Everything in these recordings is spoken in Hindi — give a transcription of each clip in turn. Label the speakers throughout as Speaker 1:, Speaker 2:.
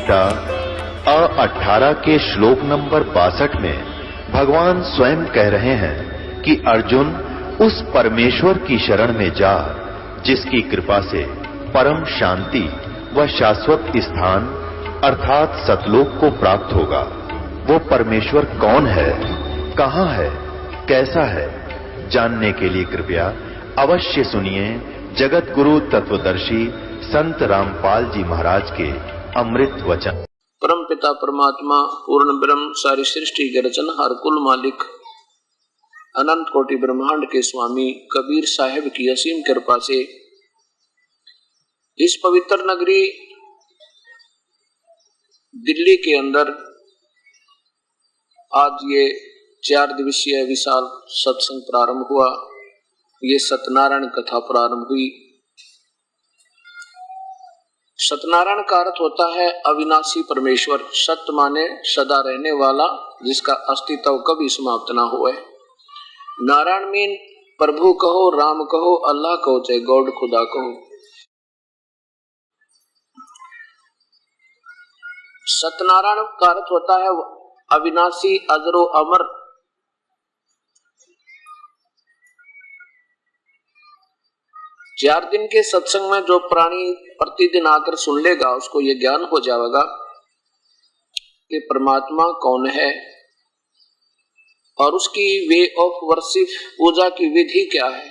Speaker 1: गीता अ18 के श्लोक नंबर 62 में भगवान स्वयं कह रहे हैं कि अर्जुन उस परमेश्वर की शरण में जा जिसकी कृपा से परम शांति व शाश्वत स्थान अर्थात सतलोक को प्राप्त होगा। वो परमेश्वर कौन है, कहां है, कैसा है, जानने के लिए कृपया अवश्य सुनिए जगत गुरु तत्वदर्शी संत रामपाल जी महाराज के अमृत वचन।
Speaker 2: परम पिता परमात्मा पूर्ण ब्रह्म सारी सृष्टि के रचनहार कुल मालिक अनंत कोटि ब्रह्मांड के स्वामी कबीर साहिब की असीम कृपा से इस पवित्र नगरी दिल्ली के अंदर आज ये 4 दिवसीय विशाल सत्संग प्रारंभ हुआ। ये सत्यनारायण कथा प्रारंभ हुई। सत्यनारायण का अर्थ होता है अविनाशी परमेश्वर। सत्य माने सदा रहने वाला, जिसका अस्तित्व कभी समाप्त ना हुए। नारायण मीन प्रभु कहो, राम कहो, अल्लाह कहो, चाहे गॉड खुदा कहो। सत्यनारायण का अर्थ होता है अविनाशी, अजरो अमर। चार दिन के सत्संग में जो प्राणी प्रतिदिन आकर सुन लेगा उसको ये ज्ञान हो जाएगा कि परमात्मा कौन है और उसकी वे ऑफ वर्शिप, पूजा की विधि क्या है।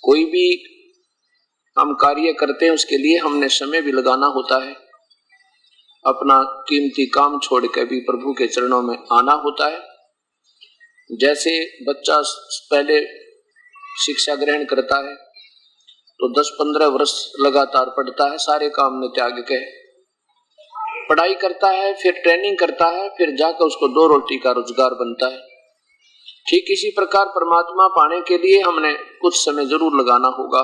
Speaker 2: कोई भी हम कार्य करते हैं उसके लिए हमने समय भी लगाना होता है, अपना कीमती काम छोड़ के भी प्रभु के चरणों में आना होता है। जैसे बच्चा पहले शिक्षा ग्रहण करता है तो 10-15 वर्ष लगातार पढ़ता है, सारे काम ने त्याग के पढ़ाई करता है, फिर ट्रेनिंग करता है, फिर जाकर उसको 2 रोटी का रोजगार बनता है। ठीक इसी प्रकार परमात्मा पाने के लिए हमने कुछ समय जरूर लगाना होगा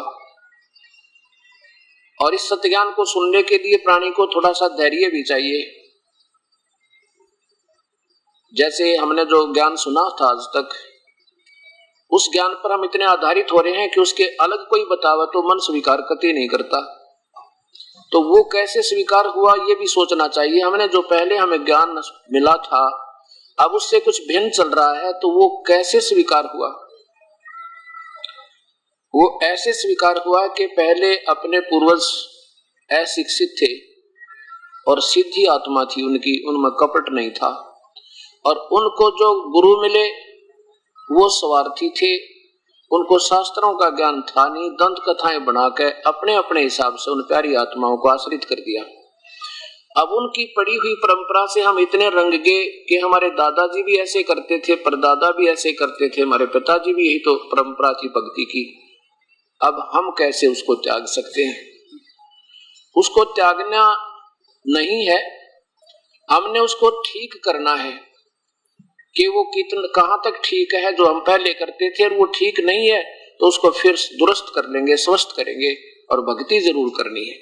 Speaker 2: और इस सत्य ज्ञान को सुनने के लिए प्राणी को थोड़ा सा धैर्य भी चाहिए। जैसे हमने जो ज्ञान सुना था आज तक, उस ज्ञान पर हम इतने आधारित हो रहे हैं कि उसके अलग कोई बतावा तो मन स्वीकार कतई नहीं करता। तो वो कैसे स्वीकार हुआ ये भी सोचना चाहिए। हमने जो पहले हमें ज्ञान मिला था अब उससे कुछ भिन्न चल रहा है, तो वो कैसे स्वीकार हुआ। वो ऐसे स्वीकार हुआ कि पहले अपने पूर्वज अशिक्षित थे और सीधी आत्मा थी उनकी, उनमें कपट नहीं था, और उनको जो गुरु मिले वो स्वार्थी थे, उनको शास्त्रों का ज्ञान था नहीं। दंत कथाएं बनाकर अपने अपने हिसाब से उन प्यारी आत्माओं को आश्रित कर दिया। अब उनकी पड़ी हुई परंपरा से हम इतने रंग गए कि हमारे दादाजी भी ऐसे करते थे, परदादा भी ऐसे करते थे, हमारे पिताजी भी यही तो परंपरा थी भक्ति की। अब हम कैसे उसको त्याग सकते हैं? उसको त्यागना नहीं है, हमने उसको ठीक करना है कि वो कितना कहां तक ठीक है जो हम पहले करते थे, और वो ठीक नहीं है तो उसको फिर दुरुस्त कर लेंगे, स्वस्थ करेंगे। और भक्ति जरूर करनी है।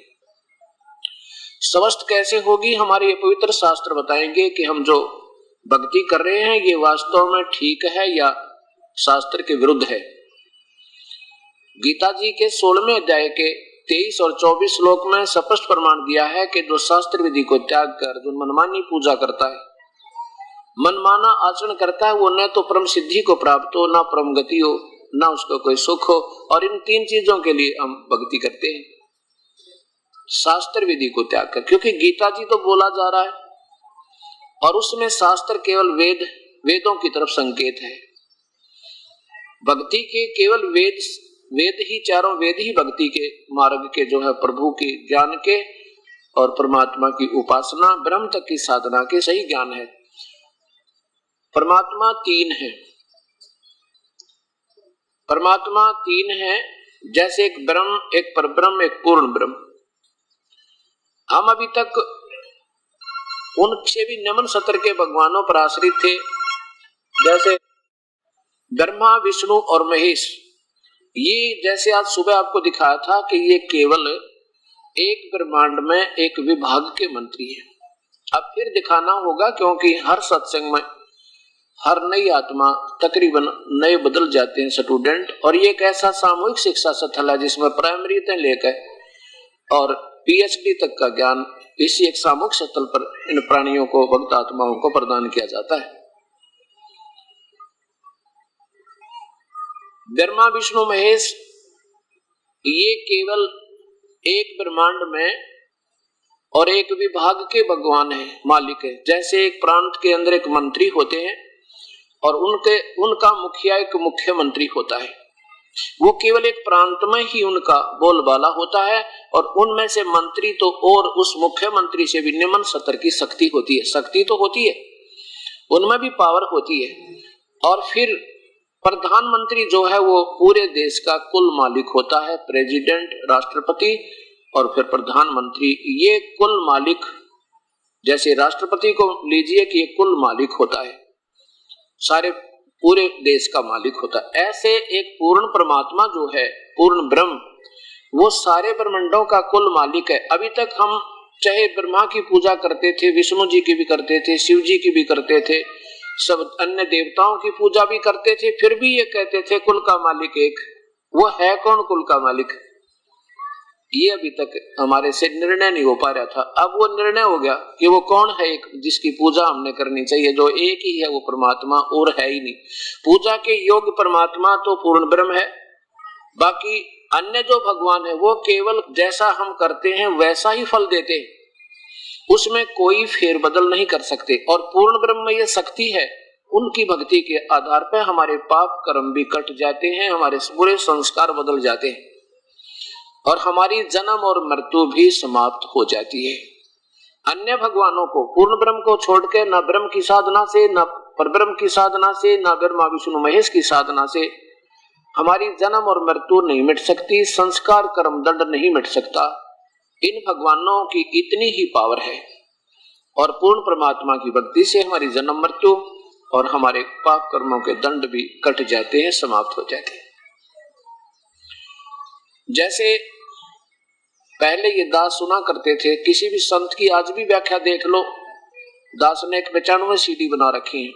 Speaker 2: स्वस्थ कैसे होगी? हमारे ये पवित्र शास्त्र बताएंगे कि हम जो भक्ति कर रहे हैं ये वास्तव में ठीक है या शास्त्र के विरुद्ध है। गीता जी के 16वें अध्याय के 23 और 24 श्लोक में स्पष्ट प्रमाण दिया है कि जो शास्त्र विधि को त्याग कर जो मनमानी पूजा करता है, मनमाना आचरण करता है, वो न तो परम सिद्धि को प्राप्त हो, ना परम गति हो, ना उसको कोई सुख हो। और इन 3 चीजों के लिए हम भक्ति करते हैं, शास्त्र विधि को त्याग कर। क्योंकि गीता जी तो बोला जा रहा है और उसमें शास्त्र केवल वेदों की तरफ संकेत है। भक्ति के केवल वेद ही, चारों वेद ही भक्ति के मार्ग के जो है प्रभु के ज्ञान के और परमात्मा की उपासना, ब्रह्म तक की साधना के सही ज्ञान है। परमात्मा 3 है। परमात्मा 3 है, जैसे एक ब्रह्म, एक परब्रह्म, एक पूर्ण ब्रह्म। हम अभी तक उनसे भी निम्न स्तर के भगवानों पर आश्रित थे, जैसे ब्रह्मा, विष्णु और महेश। ये जैसे आज सुबह आपको दिखाया था कि ये केवल एक ब्रह्मांड में एक विभाग के मंत्री हैं। अब फिर दिखाना होगा, क्योंकि हर सत्संग में हर नई आत्मा तकरीबन नए बदल जाते हैं स्टूडेंट, और ये एक ऐसा सामूहिक शिक्षा स्थल है जिसमें प्राइमरी से लेकर और PhD तक का ज्ञान इसी एक सामूहिक सतल पर इन प्राणियों को, भक्त आत्माओं को प्रदान किया जाता है। ब्रह्मा विष्णु महेश ये केवल एक ब्रह्मांड में और एक विभाग के भगवान है, मालिक है। जैसे एक प्रांत के अंदर एक मंत्री होते हैं और उनका मुखिया एक मुख्यमंत्री होता है, वो केवल एक प्रांत में ही उनका बोलबाला होता है और उनमें से मंत्री तो और उस मुख्यमंत्री से भी निम्न स्तर की शक्ति होती है। शक्ति तो होती है, उनमें भी पावर होती है। और फिर प्रधानमंत्री जो है वो पूरे देश का कुल मालिक होता है, प्रेसिडेंट, राष्ट्रपति और फिर प्रधानमंत्री, ये कुल मालिक। जैसे राष्ट्रपति को लीजिए कि ये कुल मालिक होता है, सारे पूरे देश का मालिक होता है। ऐसे एक पूर्ण परमात्मा जो है, पूर्ण ब्रह्म, वो सारे ब्रह्मांडों का कुल मालिक है। अभी तक हम चाहे ब्रह्मा की पूजा करते थे, विष्णु जी की भी करते थे, शिव जी की भी करते थे, सब अन्य देवताओं की पूजा भी करते थे, फिर भी ये कहते थे कुल का मालिक एक। वो है कौन कुल का मालिक? ये अभी तक हमारे से निर्णय नहीं हो पा रहा था। अब वो निर्णय हो गया कि वो कौन है एक जिसकी पूजा हमने करनी चाहिए, जो एक ही है, वो परमात्मा और है ही नहीं। पूजा के योग्य परमात्मा तो पूर्ण ब्रह्म है, बाकी अन्य जो भगवान है वो केवल जैसा हम करते हैं वैसा ही फल देते हैं, उसमें कोई फेरबदल नहीं कर सकते। और पूर्ण ब्रह्म में ये शक्ति है, उनकी भक्ति के आधार पर हमारे पाप कर्म भी कट जाते हैं, हमारे पूरे संस्कार बदल जाते हैं और हमारी जन्म और मृत्यु भी समाप्त हो जाती है। अन्य भगवानों को, पूर्ण ब्रह्म को छोड़ के न ब्रह्म की साधना से, न परब्रह्म की साधना से, न ब्रह्मा विष्णु महेश की साधना से हमारी जन्म और मृत्यु नहीं मिट सकती, संस्कार कर्म दंड नहीं मिट सकता। इन भगवानों की इतनी ही पावर है और पूर्ण परमात्मा की भक्ति से हमारी जन्म मृत्यु और हमारे पाप कर्मों के दंड भी कट जाते हैं, समाप्त हो जाते हैं। जैसे पहले ये दास सुना करते थे, किसी भी संत की आज भी व्याख्या देख लो, दास ने 95 CD बना रखी है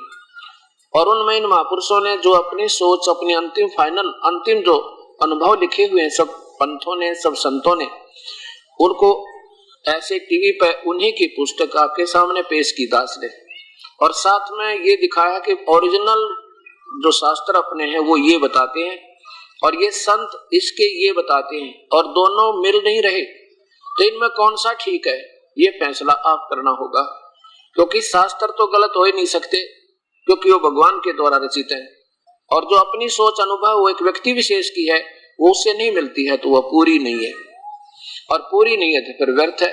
Speaker 2: और उनमें इन महापुरुषों ने जो अपनी सोच, अपनी अंतिम जो अनुभव लिखे हुए हैं, सब पंथों ने, सब संतों ने, उनको ऐसे टीवी पे उन्हीं की पुस्तक आपके सामने पेश की दास ने, और साथ में ये दिखाया कि ओरिजिनल जो शास्त्र अपने हैं वो ये बताते हैं और ये संत इसके ये बताते हैं, और दोनों मिल नहीं रहे, तो इनमें कौन सा ठीक है ये फैसला आप करना होगा। क्योंकि शास्त्र तो गलत हो ही नहीं सकते, क्योंकि वो भगवान के द्वारा रचित है, और जो अपनी सोच अनुभव वो एक व्यक्ति विशेष की है, वो उससे नहीं मिलती है तो वह पूरी नहीं है, और पूरी नहीं है तो फिर व्यर्थ है।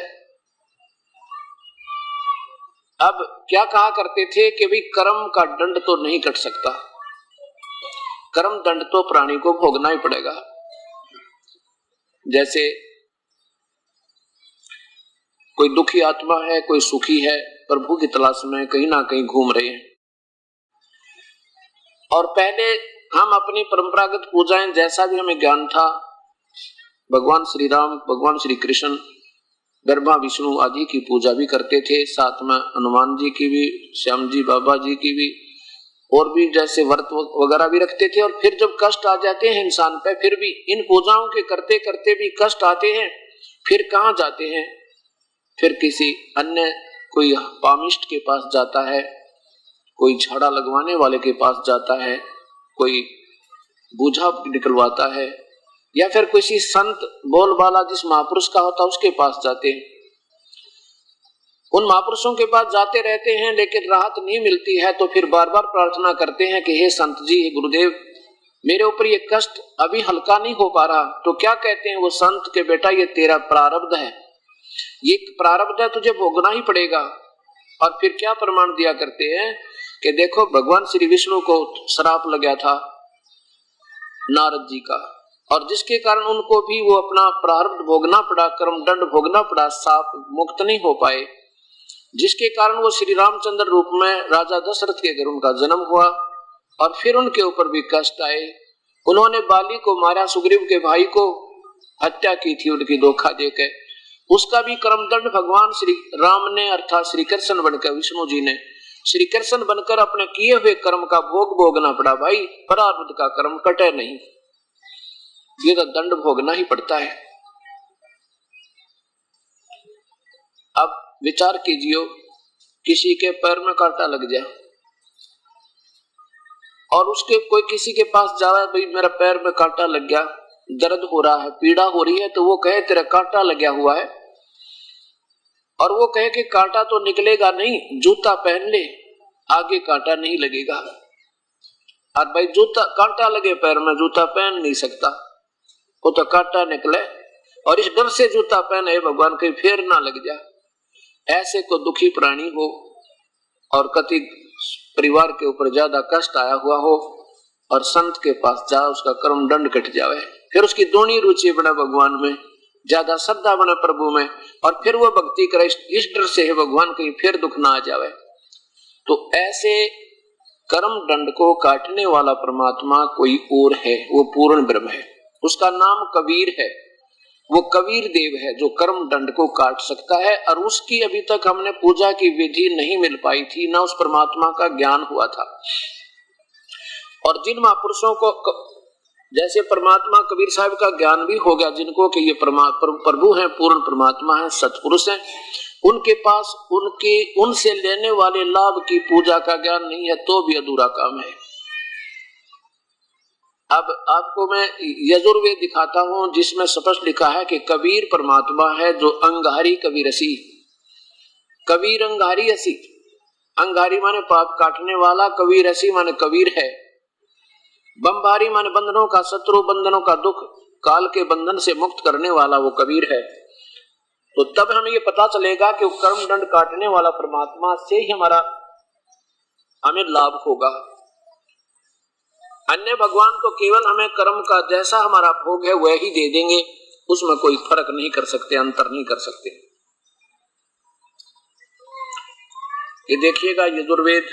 Speaker 2: अब क्या कहा करते थे कि भाई कर्म का दंड तो नहीं कट सकता, कर्म दंड तो प्राणी को भोगना ही पड़ेगा। जैसे कोई दुखी आत्मा है, कोई सुखी है, प्रभु की तलाश में कहीं ना कहीं घूम रहे हैं, और पहले हम अपनी परंपरागत पूजाएं, जैसा भी हमें ज्ञान था, भगवान श्री राम, भगवान श्री कृष्ण, ब्रह्मा विष्णु आदि की पूजा भी करते थे, साथ में हनुमान जी की भी, श्याम जी बाबा जी की भी, और भी जैसे व्रत वगैरह भी रखते थे। और फिर जब कष्ट आ जाते हैं इंसान पे, फिर भी इन पूजाओं के करते करते भी कष्ट आते हैं, फिर कहाँ जाते हैं, फिर किसी अन्य कोई पामिष्ट के पास जाता है, कोई झाड़ा लगवाने वाले के पास जाता है, कोई बूझा निकलवाता है, या फिर किसी संत बोलबाला जिस महापुरुष का होता है उसके पास जाते हैं। उन महापुरुषों के पास जाते रहते हैं लेकिन राहत नहीं मिलती है, तो फिर बार बार प्रार्थना करते हैं कि हे संत जी, हे गुरुदेव, मेरे ऊपर ये कष्ट अभी हल्का नहीं हो पा रहा। तो क्या कहते हैं वो संत के, बेटा ये तेरा प्रारब्ध है, ये प्रारब्ध है, तुझे भोगना ही पड़ेगा। और फिर क्या प्रमाण दिया करते हैं कि देखो भगवान श्री विष्णु को श्राप लगा था नारद जी का, और जिसके कारण उनको भी वो अपना प्रारब्ध भोगना पड़ा, कर्म दंड भोगना पड़ा, साप मुक्त नहीं हो पाए, जिसके कारण वो श्री रामचंद्र रूप में राजा दशरथ के घर उनका जन्म हुआ। और फिर उनके ऊपर भी कष्ट आए, उन्होंने बाली को मारा, सुग्रीव के भाई को हत्या की थी उनकी धोखा देकर, उसका भी कर्म दंड भगवान श्री राम ने, अर्थात श्री कृष्ण बनकर, विष्णु जी ने श्री कृष्ण बनकर अपने किए हुए कर्म का भोग भोगना पड़ा। भाई प्रारब्ध का कर्म कटे नहीं, ये तो दंड भोगना ही पड़ता है। विचार कीजिए, किसी के पैर में कांटा लग जाए और उसके कोई किसी के पास जा रहा है, भाई मेरा पैर में कांटा लग गया, दर्द हो रहा है, पीड़ा हो रही है, तो वो कहे तेरा कांटा लगा हुआ है, और वो कहे कि कांटा तो निकलेगा नहीं, जूता पहन ले, आगे कांटा नहीं लगेगा। और भाई जूता कांटा लगे पैर में, जूता पहन नहीं सकता, वो तो कांटा निकले, और इस डर से जूता पहने भगवान कहीं फेर ना लग जाए। ऐसे को दुखी प्राणी हो और कति परिवार के ऊपर ज्यादा कष्ट आया हुआ हो और संत के पास जा, उसका कर्म दंड कट जावे, फिर उसकी दोनों रुचि बने भगवान में, ज्यादा श्रद्धा बने प्रभु में, और फिर वो भक्ति करे इस डर से है भगवान कहीं फिर दुख ना आ जावे। तो ऐसे कर्म दंड को काटने वाला परमात्मा कोई और है, वो पूर्ण ब्रह्म है, उसका नाम कबीर है। वो कबीर देव है जो कर्म दंड को काट सकता है, और उसकी अभी तक हमने पूजा की विधि नहीं मिल पाई थी, ना उस परमात्मा का ज्ञान हुआ था। और जिन महापुरुषों को जैसे परमात्मा कबीर साहब का ज्ञान भी हो गया, जिनको कि ये प्रभु हैं, पूर्ण परमात्मा है, सतपुरुष हैं, उनके पास उनसे लेने वाले लाभ की पूजा का ज्ञान नहीं है तो भी अधूरा काम है। अब आपको मैं यजुर्वेद दिखाता हूं जिसमें स्पष्ट लिखा है कि कबीर परमात्मा है जो अंगारी कबीरसी, कबीर अंगारी असी, अंगारी माने पाप काटने वाला, कबीर असी माने कबीर है, बमबारी माने बंधनों का शत्रु, बंधनों का दुख, काल के बंधन से मुक्त करने वाला वो कबीर है। तो तब हमें ये पता चलेगा कि कर्म दंड काटने वाला परमात्मा से ही हमें लाभ होगा। अन्य भगवान तो केवल हमें कर्म का जैसा हमारा भोग है वह ही दे देंगे, उसमें कोई फर्क नहीं कर सकते, अंतर नहीं कर सकते। ये देखिएगा यजुर्वेद,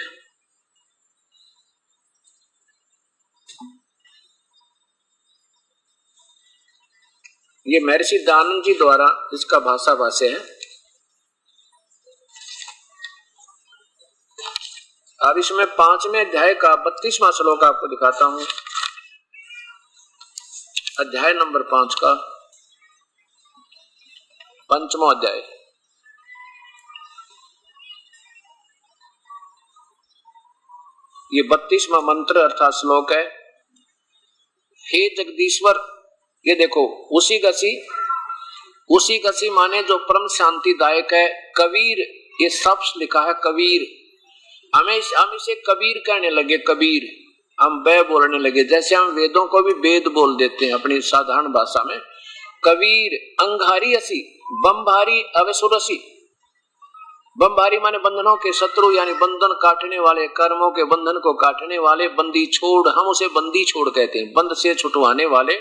Speaker 2: ये महर्षि दयानंद जी द्वारा इसका भाषा भाष्य है। अब इसमें 5वें अध्याय का 32वां श्लोक आपको दिखाता हूं, अध्याय नंबर 5 का 5वां अध्याय। ये 32वां मंत्र अर्थात श्लोक है। हे जगदीश्वर, ये देखो उसी गसी माने जो परम शांतिदायक है। कबीर, ये शब्द लिखा है कबीर, हम इसे कबीर कहने लगे, कबीर हम बै बोलने लगे, जैसे हम वेदों को भी वेद बोल देते हैं अपनी साधारण भाषा में। कबीर अंगारी असी, बमभारी अवसुरसी, बमभारी माने बंधनों के शत्रु, यानी बंधन काटने वाले, कर्मों के बंधन को काटने वाले, बंदी छोड़, हम उसे बंदी छोड़ कहते हैं, बंद से छुटवाने वाले,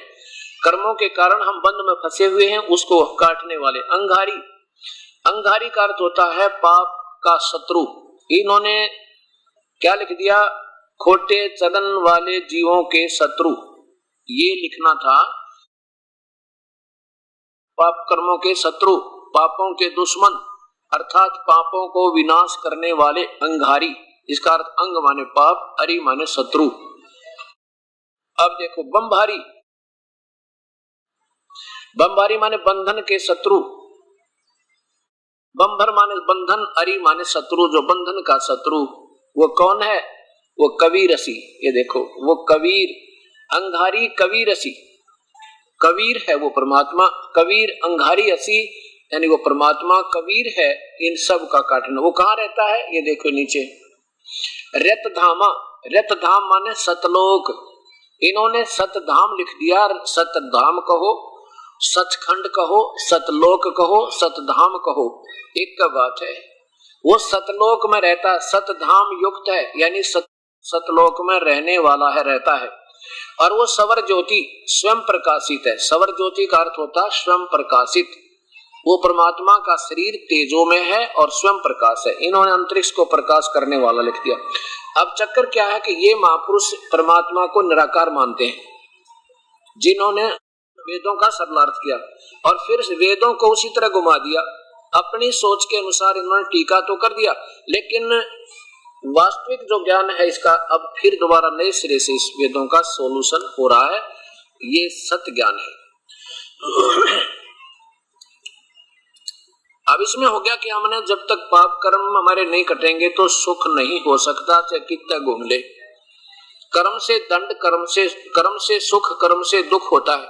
Speaker 2: कर्मों के कारण हम बंद में फंसे हुए हैं उसको काटने वाले। अंगारी, अंगारी का अर्थ होता है पाप का शत्रु। इन्होंने क्या लिख दिया, खोटे चलन वाले जीवों के शत्रु, ये लिखना था, पाप कर्मों के शत्रु, पापों के दुश्मन, अर्थात पापों को विनाश करने वाले अंगारी। इसका अर्थ अंग माने पाप, अरि माने शत्रु। अब देखो बमभारी, बमभारी माने बंधन के शत्रु, बंभर माने बंधन, अरि माने शत्रु, जो बंधन का शत्रु वो कौन है, वो कबीर असी। ये देखो वो कबीर, अंगारी कबीर असी, कबीर है वो परमात्मा, कबीर अंगारी असी, यानी वो परमात्मा कबीर है इन सब का काटना। वो कहाँ रहता है, ये देखो नीचे, रतधामा, रतधाम माने सतलोक, इन्होंने सतधाम लिख दिया। सतधाम कहो, सचखंड कहो, सतलोक कहो, सतधाम कहो, एक का बात है। वो सतलोक में रहता है, सतधाम युक्त है, यानी सतलोक में रहने वाला है, रहता है। और वो सवर ज्योति, स्वयं प्रकाशित है। सवर ज्योति का अर्थ होता है स्वयं प्रकाशित। वो परमात्मा का शरीर तेजो में है और स्वयं प्रकाश है। इन्होंने अंतरिक्ष को प्रकाश करने वाला लिख दिया। अब चक्कर क्या है कि ये महापुरुष परमात्मा को निराकार मानते हैं, जिन्होंने वेदों का सरलार्थ किया और फिर वेदों को उसी तरह घुमा दिया, अपनी सोच के अनुसार इन्होंने टीका तो कर दिया, लेकिन वास्तविक जो ज्ञान है इसका अब फिर दोबारा नए सिरे से इस वेदों का सॉल्यूशन हो रहा है। ये सत्य ज्ञान है। अब इसमें हो गया कि हमने जब तक पाप कर्म हमारे नहीं कटेंगे तो सुख नहीं हो सकता, चाहे कितना घूम ले। कर्म से दंड, कर्म से सुख, कर्म से दुख होता है,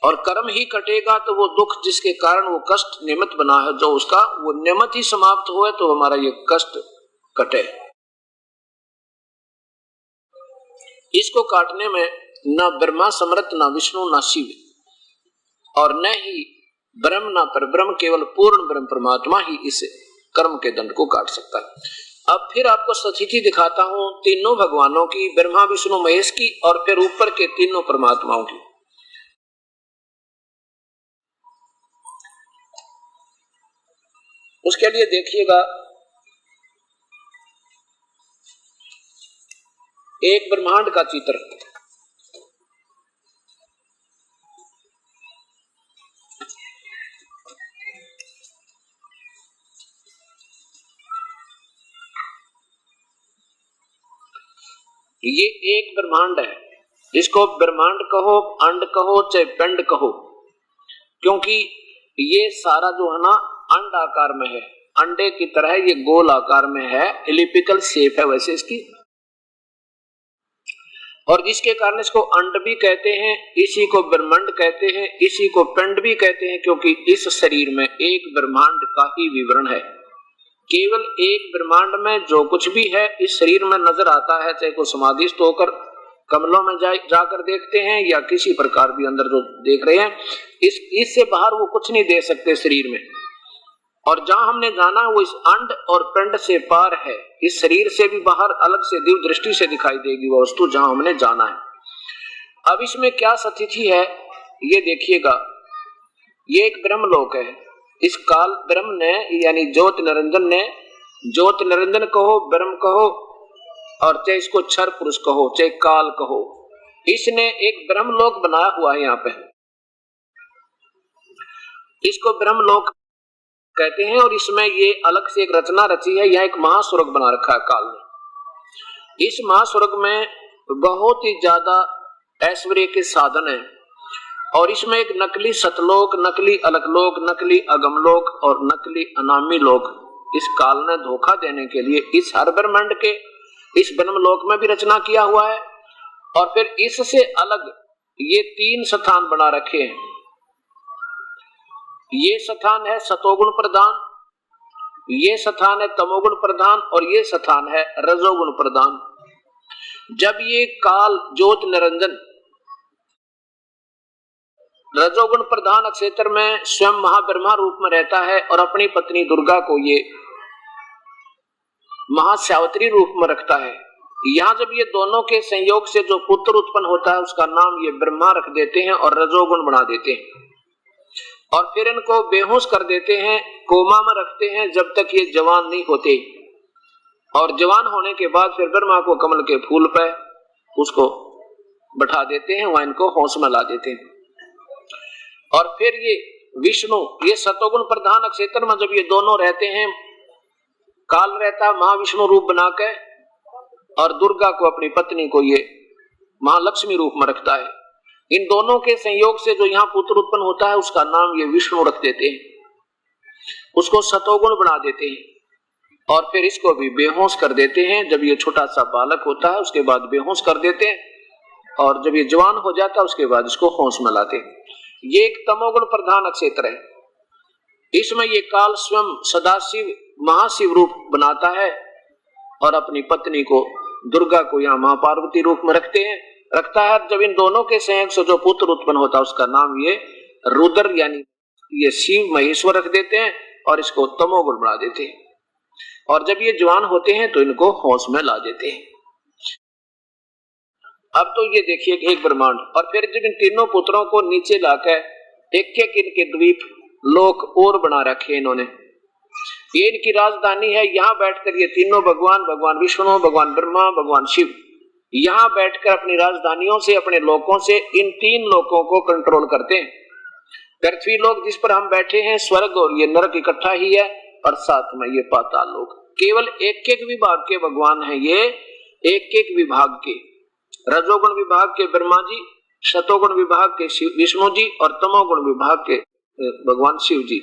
Speaker 2: और कर्म ही कटेगा तो वो दुख जिसके कारण वो कष्ट निमित्त बना है, जो उसका वो निमित्त ही समाप्त हुए तो हमारा ये कष्ट कटे। इसको काटने में न ब्रह्मा समर्थ, न विष्णु, न शिव, और न ही ब्रह्म न परब्रह्म, केवल पूर्ण ब्रह्म परमात्मा ही इस कर्म के दंड को काट सकता है। अब फिर आपको स्थिति दिखाता हूं तीनों भगवानों की, ब्रह्मा विष्णु महेश की, और फिर ऊपर के तीनों परमात्माओं की। उसके लिए देखिएगा, एक ब्रह्मांड का चित्र, ये एक ब्रह्मांड है। इसको ब्रह्मांड कहो, अंड कहो, चाहे पिंड कहो, क्योंकि ये सारा जो है ना अंड आकार में है, अंडे की तरह ये गोल आकार में है, एलिप्टिकल शेप है वैसे इसकी, और जिसके कारण इसको अंड भी कहते हैं, इसी को ब्रह्मांड कहते हैं, इसी को पिंड भी कहते हैं, क्योंकि इस शरीर में एक ब्रह्मांड का ही विवरण है। केवल एक ब्रह्मांड में जो कुछ भी है इस शरीर में नजर आता है, चाहे को समाधिस्थ होकर कमलों में जाकर देखते हैं या किसी प्रकार भी अंदर जो देख रहे हैं, इससे बाहर वो कुछ नहीं देख सकते शरीर में। और जहां हमने जाना वो इस अंड और पिंड से पार है, इस शरीर से भी बाहर अलग से दिव्य दृष्टि से दिखाई देगी वो वस्तु जहां हमने जाना है। अब इसमें क्या स्थिति है ये देखिएगा, ये एक ब्रह्मलोक है। इस काल ब्रह्म ने यानी ज्योत निरंजन ने, ज्योत निरंजन कहो, ब्रह्म कहो, और चाहे इसको क्षर पुरुष कहो, चाहे काल कहो, इसने एक ब्रह्मलोक बनाया हुआ है। यहाँ पे इसको ब्रह्मलोक कहते हैं, और इसमें ये अलग से एक रचना रची है। यह एक महास्वर्ग बना रखा है काल ने। इस महास्वर्ग में बहुत ही ज्यादा ऐश्वर्य के साधन है, और इसमें एक नकली सतलोक, नकली अलकलोक, नकली अगमलोक और नकली अनामी लोक इस काल ने धोखा देने के लिए इस हर ब्रह्मांड के इस ब्रह्मलोक में भी रचना किया हुआ है। और फिर इससे अलग ये तीन स्थान बना रखे हैं। ये स्थान है सतोगुण प्रधान, ये स्थान है तमोगुण प्रधान, और ये स्थान है रजोगुण प्रधान। जब ये काल ज्योत निरंजन रजोगुण प्रधान क्षेत्र में स्वयं महाब्रह्मा रूप में रहता है और अपनी पत्नी दुर्गा को ये महासावित्री रूप में रखता है, यहाँ जब ये दोनों के संयोग से जो पुत्र उत्पन्न होता है उसका नाम ये ब्रह्मा रख देते हैं और रजोगुण बना देते हैं, और फिर इनको बेहोश कर देते हैं, कोमा में रखते हैं जब तक ये जवान नहीं होते। और जवान होने के बाद फिर ब्रह्मा को कमल के फूल पे उसको बैठा देते हैं, वहां इनको होश में ला देते हैं। और फिर ये विष्णु, ये सतोगुण प्रधान क्षेत्र में जब ये दोनों रहते हैं, काल रहता महाविष्णु रूप बना के, और दुर्गा को अपनी पत्नी को ये महालक्ष्मी रूप में रखता है। इन दोनों के संयोग से जो यहाँ पुत्र उत्पन्न होता है उसका नाम ये विष्णु रख देते हैं, उसको सतोगुण बना देते हैं, और फिर इसको भी बेहोश कर देते हैं। जब ये छोटा सा बालक होता है उसके बाद बेहोश कर देते हैं, और जब ये जवान हो जाता है उसके बाद इसको होश में लाते हैं। ये एक तमोगुण प्रधान क्षेत्र है। इसमें ये काल स्वयं सदाशिव महाशिव रूप बनाता है और अपनी पत्नी को दुर्गा को यहाँ मां पार्वती रूप में रखता है। जब इन दोनों के संयोग से जो पुत्र उत्पन्न होता है उसका नाम ये रुद्र यानी ये शिव महेश्वर रख देते हैं, और इसको तमोगुण बना देते हैं। और जब ये जवान होते हैं तो इनको होश में ला देते हैं। अब तो ये देखिए एक ब्रह्मांड, और फिर जब इन तीनों पुत्रों को नीचे लाकर एक एक इनके द्वीप लोक और बना रखे इन्होंने। ये इनकी राजधानी है। यहाँ बैठकर ये तीनों भगवान, भगवान विष्णु, भगवान ब्रह्मा, भगवान शिव, यहाँ बैठकर अपनी राजधानियों से, अपने लोकों से इन तीन लोकों को कंट्रोल करते हैं। पृथ्वी लोक जिस पर हम बैठे हैं, स्वर्ग और ये नरक इकट्ठा ही है, और साथ में ये पाताल लोक। केवल एक एक विभाग के भगवान हैं ये, एक एक विभाग के, रजोगुण विभाग के ब्रह्मा जी, शतोगुण विभाग के विष्णु जी, और तमोगुण विभाग के भगवान शिव जी।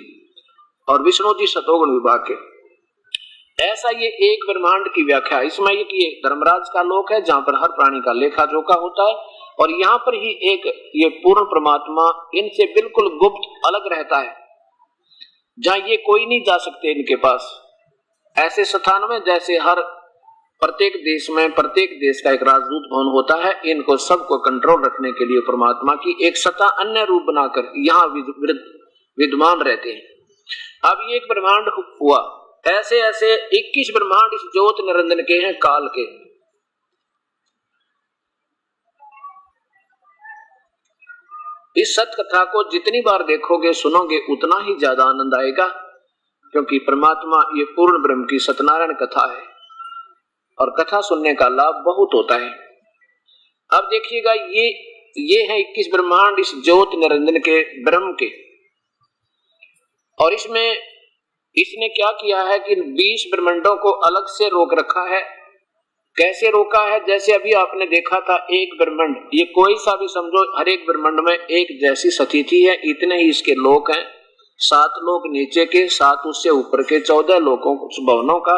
Speaker 2: और विष्णु जी सतोगुण विभाग के। ऐसा ये एक ब्रह्मांड की व्याख्या। इसमें ये धर्मराज का लोक है जहां पर हर प्राणी का लेखा जोखा होता है, और यहाँ पर ही एक ये पूर्ण परमात्मा इनसे बिल्कुल गुप्त अलग रहता है, जहां ये कोई नहीं जा सकते इनके पास। ऐसे स्थान में जैसे हर प्रत्येक देश में प्रत्येक देश का एक राजदूत भवन होता है, इनको सबको कंट्रोल रखने के लिए परमात्मा की एक सत्ता अन्य रूप बनाकर यहाँ विद्यमान रहते हैं। अब ये एक ब्रह्मांड हुआ, ऐसे ऐसे 21 ब्रह्मांड इस ज्योत निरंजन के हैं, काल के। इस सत कथा को जितनी बार देखोगे सुनोगे उतना ही ज्यादा आनंद आएगा, क्योंकि परमात्मा ये पूर्ण ब्रह्म की सत्यनारायण कथा है और कथा सुनने का लाभ बहुत होता है। अब देखिएगा ये है 21 ब्रह्मांड इस ज्योत निरंजन के ब्रह्म के, और इसमें इसने क्या किया है कि 20 ब्रह्मांडों को अलग से रोक रखा है। कैसे रोका है? जैसे अभी आपने देखा था एक ब्रह्मांड, ये कोई सा भी समझो, हर एक ब्रह्मांड में एक जैसी स्थिति है, इतने ही इसके लोक हैं, 7 लोक नीचे के, 7 उससे ऊपर के, 14 लोकों भवनों का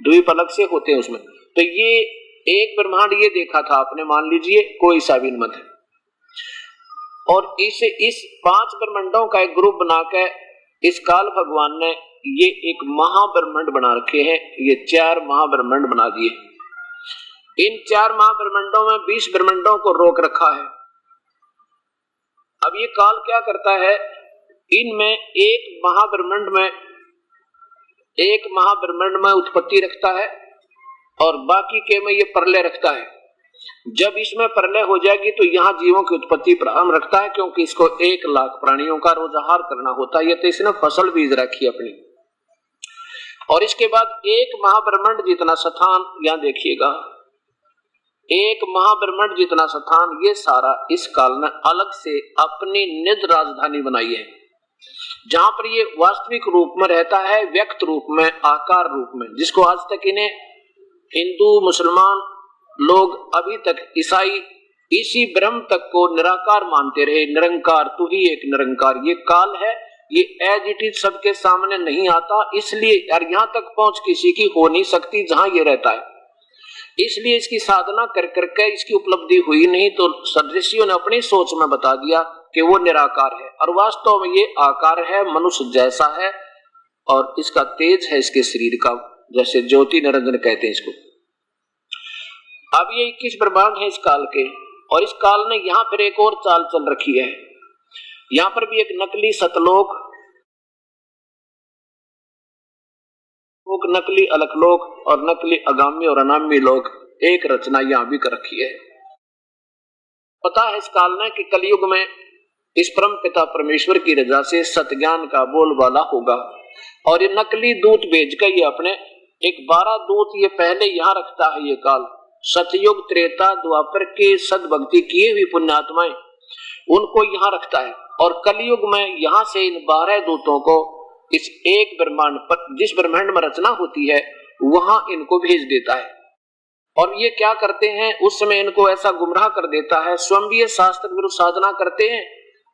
Speaker 2: द्वीप अलग से होते हैं उसमें। तो ये एक ब्रह्मांड ये देखा था आपने, मान लीजिए कोई सा भी मत है, और इस 5 ब्रह्मांडों का एक ग्रुप बनाकर इस काल भगवान ने ये एक महाब्रह्मांड बना रखे हैं। ये 4 महाब्रह्मांड बना दिए। इन 4 महाब्रह्मांडों में 20 ब्रह्मांडों को रोक रखा है। अब ये काल क्या करता है, इनमें एक महाब्रह्मांड में उत्पत्ति रखता है और बाकी के में ये प्रलय रखता है। जब इसमें प्रलय हो जाएगी तो यहाँ जीवों की उत्पत्ति प्रारंभ रखता है, क्योंकि इसको 1 लाख प्राणियों का रोज आहार करना होता है। ये तो इसने फसल बीज रखी अपनी। और इसके बाद एक महाब्रह्मांड जितना स्थान, यहाँ देखिएगा, एक महाब्रह्मांड जितना स्थान, ये सारा इस काल ने अलग से अपनी निज राजधानी बनाई है, जहां पर ये वास्तविक रूप में रहता है, व्यक्त रूप में, आकार रूप में, जिसको आज तक इन्हें हिंदू मुसलमान लोग अभी तक ईसाई इसी ब्रह्म तक को निराकार मानते रहे। निरंकार, तू ही एक निरंकार। ये काल है, ये एज इट इज सबके सामने नहीं आता, इसलिए और यहाँ तक पहुंच किसी की हो नहीं सकती जहां ये रहता है। इसलिए इसकी साधना कर करके इसकी उपलब्धि हुई नहीं, तो सदृशियों ने अपनी सोच में बता दिया कि वो निराकार है, और वास्तव में ये आकार है, मनुष्य जैसा है, और इसका तेज है इसके शरीर का, जैसे ज्योति निरंजन कहते हैं इसको। अब ये 21 ब्रह्मांड है इस काल के, और इस काल ने यहाँ पर एक और चाल चल रखी है। यहाँ पर भी एक नकली सतलोक, नकली अलकलोक और नकली अगामी और अनामी लोक, एक रचना यहाँ भी कर रखी है। पता है इस काल ने कि कलयुग में इस परम पिता परमेश्वर की रजा से सतज्ञान का बोलबाला होगा, और ये नकली दूत भेज कर ये अपने एक 12 दूत ये पहले यहाँ रखता है। ये काल सतयुग त्रेता द्वापर के सद्भक्ति किए हुए पुण्यात्माएं, उनको यहाँ रखता है, और कलयुग में यहाँ से इन 12 दूतों को इस एक ब्रह्मांड पर, जिस ब्रह्मांड में रचना होती है, वहां इनको भेज देता है। और ये क्या करते हैं, उस समय इनको ऐसा गुमराह कर देता है, स्वयं भी शास्त्र विरुद्ध साधना करते हैं,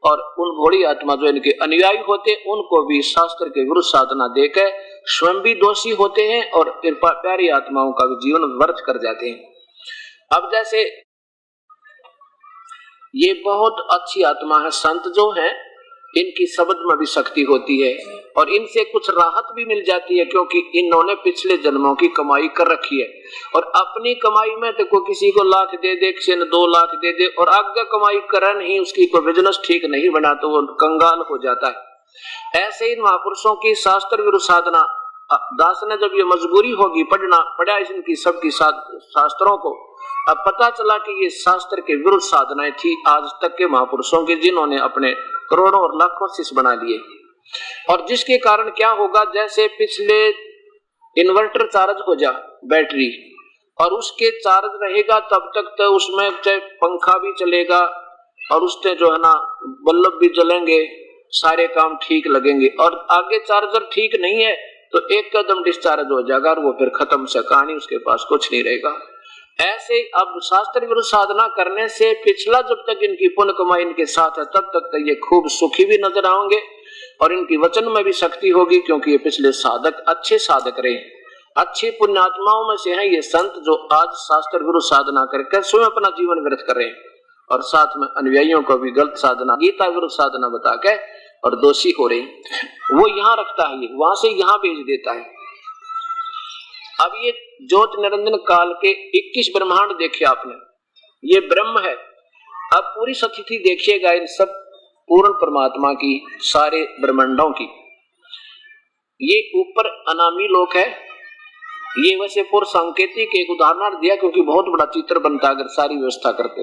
Speaker 2: और उन भोली आत्मा जो इनके अनुयायी होते हैं उनको भी शास्त्र के विरुद्ध साधना देकर स्वयं भी दोषी होते हैं, और प्यारी आत्माओं का भी जीवन व्यर्थ कर जाते हैं। अब जैसे ये बहुत अच्छी आत्मा है, संत जो है, इनकी शब्द में भी शक्ति होती है, और इनसे कुछ राहत भी मिल जाती है, क्योंकि इन्होंने पिछले जन्मों की कमाई कर रखी है, और अपनी कमाई में तो कोई किसी को लाख दे दे, किसी ने 2 लाख दे दे, और आगे कमाई करे नहीं, उसकी कोई बिजनेस ठीक नहीं बना तो वो कंगाल हो जाता है। ऐसे इन महापुरुषों की शास्त्र विरुद्ध साधना, दास ने जब ये मजबूरी होगी पढ़ा इनकी सबकी शास्त्रों को, अब पता चला कि ये शास्त्र के विरुद्ध साधनाएं थी आज तक के महापुरुषों की, जिन्होंने अपने करोड़ों और लाखों शिष्य बना लिए, और जिसके कारण क्या होगा, जैसे पिछले इन्वर्टर चार्ज हो जा बैटरी, और उसके चार्ज रहेगा तब तक तो उसमें चाहे पंखा भी चलेगा, और उससे जो है ना बल्ब भी जलेंगे, सारे काम ठीक लगेंगे, और आगे चार्जर ठीक नहीं है तो एक कदम डिस्चार्ज हो जाएगा, और वो फिर खत्म से कहानी, उसके पास कुछ नहीं रहेगा। ऐसे अब शास्त्र विरुद्ध साधना करने से पिछला जब तक इनकी पुण्य कमाई इनके साथ है, तब तक ये खूब सुखी भी नजर आएंगे, और इनकी वचन में भी शक्ति होगी, क्योंकि ये पिछले साधक अच्छे साधक रहे, अच्छे पुण्यात्माओं में से हैं ये संत, जो आज शास्त्र विरुद्ध साधना करके स्वयं अपना जीवन व्यर्थ कर रहे हैं और साथ में अनुयायियों को भी गलत साधना, गीता विरुद्ध साधना बता के और दोषी हो रहे हैं। वो यहाँ रखता है, ये वहां से यहाँ भेज देता है। अब ये ज्योत निरंजन काल के 21 ब्रह्मांड देखे आपने, ये ब्रह्म है। अब पूरी स्थिति देखिएगा इन सब पूर्ण परमात्मा की, सारे ब्रह्मांडों की। ये ऊपर अनामी लोक है, ये वैसे पूर्व सांकेतिक एक उदाहरण दिया क्योंकि बहुत बड़ा चित्र बनता अगर सारी व्यवस्था करते।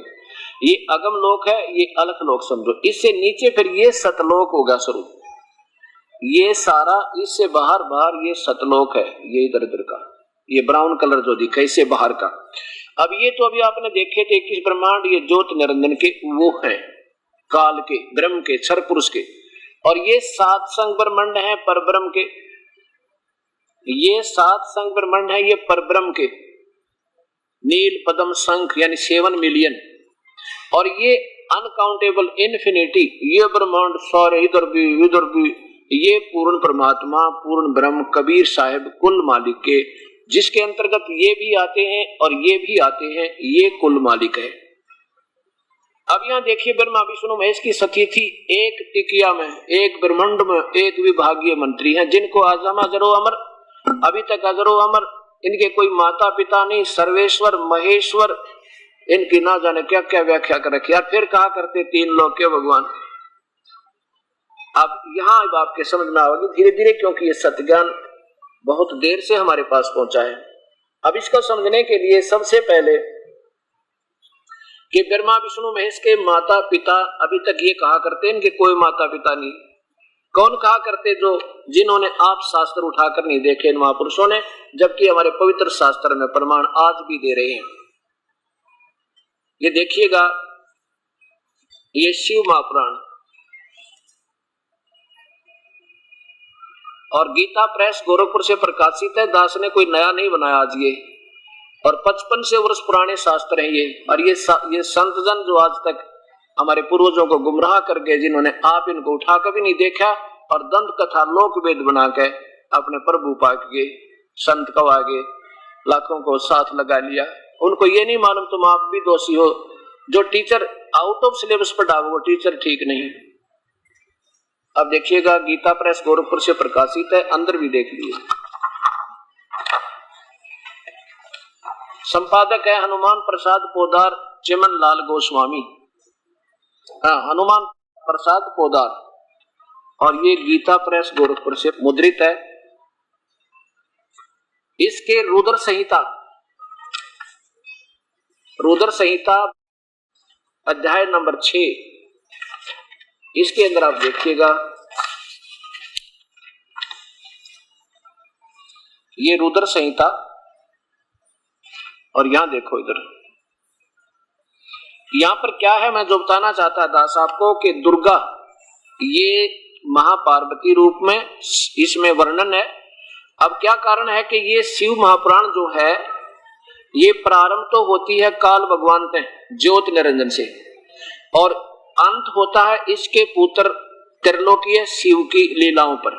Speaker 2: ये अगम लोक है, ये अलख लोक समझो। इससे नीचे फिर ये सतलोक होगा स्वरूप, ये सारा इससे बाहर बाहर ये सतलोक है, ये इधर इधर का ये ब्राउन कलर जो दिखा इससे बाहर का। अब ये तो अभी आपने देखे थे 21 ब्रह्मांड, ये ज्योत निरंजन के वो है, काल के, ब्रह्म के, क्षर पुरुष के। और ये 7 संग ब्रह्मांड है परब्रह्म के, ये 7 संग ब्रह्मांड है ये परब्रह्म के, नील पद्म शंख यानी 7 मिलियन। और ये अनकाउंटेबल इन्फिनिटी, ये ब्रह्मांड सारे इधर भी ये पूर्ण परमात्मा, पूर्ण ब्रह्म, कबीर साहिब कुल मालिक के, जिसके अंतर्गत ये भी आते हैं और ये भी आते हैं, ये कुल मालिक है। अब यहाँ देखिए ब्रह्मा विष्णु महेश की स्थिति एक टिकिया में, एक ब्रह्मांड में, एक विभागीय मंत्री हैं, जिनको आजम अजरो अमर, अभी तक अजरो अमर, इनके कोई माता पिता नहीं, सर्वेश्वर महेश्वर, इनकी ना जाने क्या क्या व्याख्या कर रखी। यार फिर कहा करते 3 लोक के भगवान। अब यहाँ अब आपके समझ में आएगी धीरे धीरे, क्योंकि ये सत्य ज्ञान बहुत देर से हमारे पास पहुंचा है। अब इसको समझने के लिए सबसे पहले कि ब्रह्मा विष्णु महेश के माता पिता अभी तक ये कहा करते इनके कोई माता पिता नहीं। कौन कहा करते? जो जिन्होंने आप शास्त्र उठाकर नहीं देखे इन महापुरुषों ने, जबकि हमारे पवित्र शास्त्र में प्रमाण आज भी दे रहे हैं। ये देखिएगा, ये शिव महापुराण और गीता प्रेस गोरखपुर से प्रकाशित है, दास ने कोई नया नहीं बनाया आज ये, और 55 वर्ष पुराने शास्त्र हैं ये। और ये संत जन जो आज तक हमारे पूर्वजों को गुमराह करके, जिन्होंने आप इनको उठा कभी नहीं देखा और दंत कथा लोक वेद बना के अपने प्रभु पाक के संत को आगे लाखों को साथ लगा लिया, उनको ये नहीं मालूम तुम आप भी दोषी हो। जो टीचर आउट ऑफ सिलेबस पढ़ा वो टीचर ठीक नहीं। अब देखिएगा गीता प्रेस गोरखपुर से प्रकाशित है, अंदर भी देख लीजिए। संपादक है हनुमान प्रसाद पोदार, चिमन लाल गोस्वामी। हाँ, हनुमान प्रसाद पोदार, और ये गीता प्रेस गोरखपुर से मुद्रित है। इसके रुद्र संहिता अध्याय नंबर 6, इसके अंदर आप देखिएगा, ये रुद्र संहिता, और यहां देखो इधर, यहां पर क्या है मैं जो बताना चाहता दास आपको कि दुर्गा ये महापार्वती रूप में इसमें वर्णन है। अब क्या कारण है कि ये शिव महापुराण जो है ये प्रारंभ तो होती है काल भगवान से, ज्योत निरंजन से, और अंत होता है इसके पुत्र त्रिलोकीय शिव की लीलाओं पर।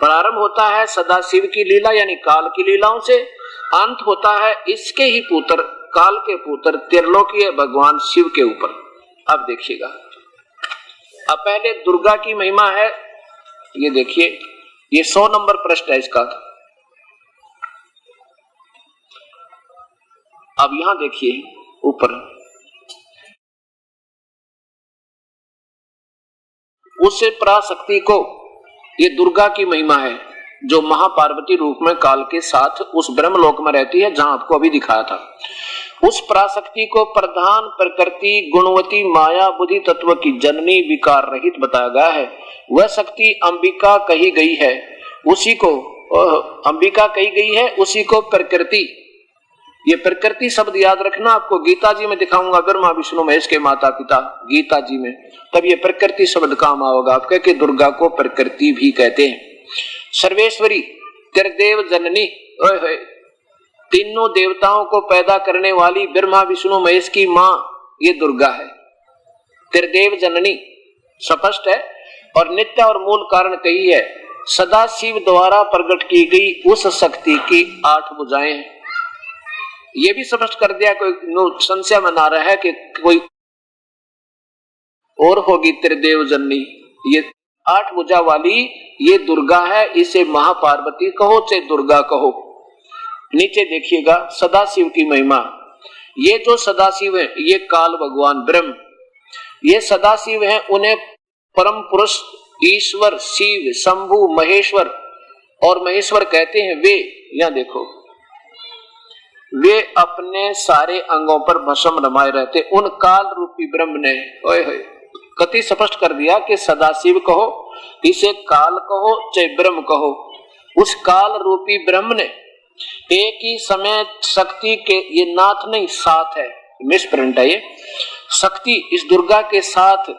Speaker 2: प्रारंभ होता है सदाशिव की लीला यानी काल की लीलाओं से, अंत होता है इसके ही पुत्र काल के पुत्र त्रिलोकीय भगवान शिव के ऊपर। अब देखिएगा, अब पहले दुर्गा की महिमा है, ये देखिए, ये 100 नंबर पृष्ठ है इसका। अब यहां देखिए ऊपर, उससे पराशक्ति को, ये दुर्गा की महिमा है जो महापार्वती रूप में काल के साथ उस ब्रह्मलोक में रहती है जहां आपको अभी दिखाया था। उस पराशक्ति को प्रधान प्रकृति गुणवती माया बुद्धि तत्व की जननी विकार रहित बताया गया है। वह शक्ति अंबिका कही गई है, उसी को अंबिका कही गई है, उसी को प्रकृति, ये प्रकृति शब्द याद रखना, आपको गीता जी में दिखाऊंगा ब्रह्मा विष्णु महेश के माता पिता गीता जी में, तब ये प्रकृति शब्द काम आओगा आपके कि दुर्गा को प्रकृति भी कहते हैं। सर्वेश्वरी त्रिदेव जननी, तीनों देवताओं को पैदा करने वाली ब्रह्मा विष्णु महेश की मां ये दुर्गा है, त्रिदेव जननी स्पष्ट है। और नित्य और मूल कारण कही है। सदा शिव द्वारा प्रकट की गई उस शक्ति की 8 भुजाएं हैं। ये भी स्पष्ट कर दिया, कोई संशय मना रहा है कि कोई और होगी त्रिदेव जननी। ये 8 भुजा वाली ये दुर्गा है, इसे महापार्वती कहो चाहे दुर्गा कहो। नीचे देखिएगा सदाशिव की महिमा। ये जो सदाशिव है ये काल भगवान ब्रह्म, ये सदाशिव है, उन्हें परम पुरुष ईश्वर शिव शंभु महेश्वर और महेश्वर कहते हैं। वे यहां देखो, वे अपने सारे अंगों पर भस्म रमाए रहते। उन काल रूपी ब्रह्म ने ओए होए कति स्पष्ट कर दिया कि सदाशिव कहो, इसे काल कहो चाहे ब्रह्म कहो। उस काल रूपी ब्रह्म ने एक ही समय शक्ति के, ये नाथ नहीं साथ है, मिसप्रिंट है ये, शक्ति इस दुर्गा के साथ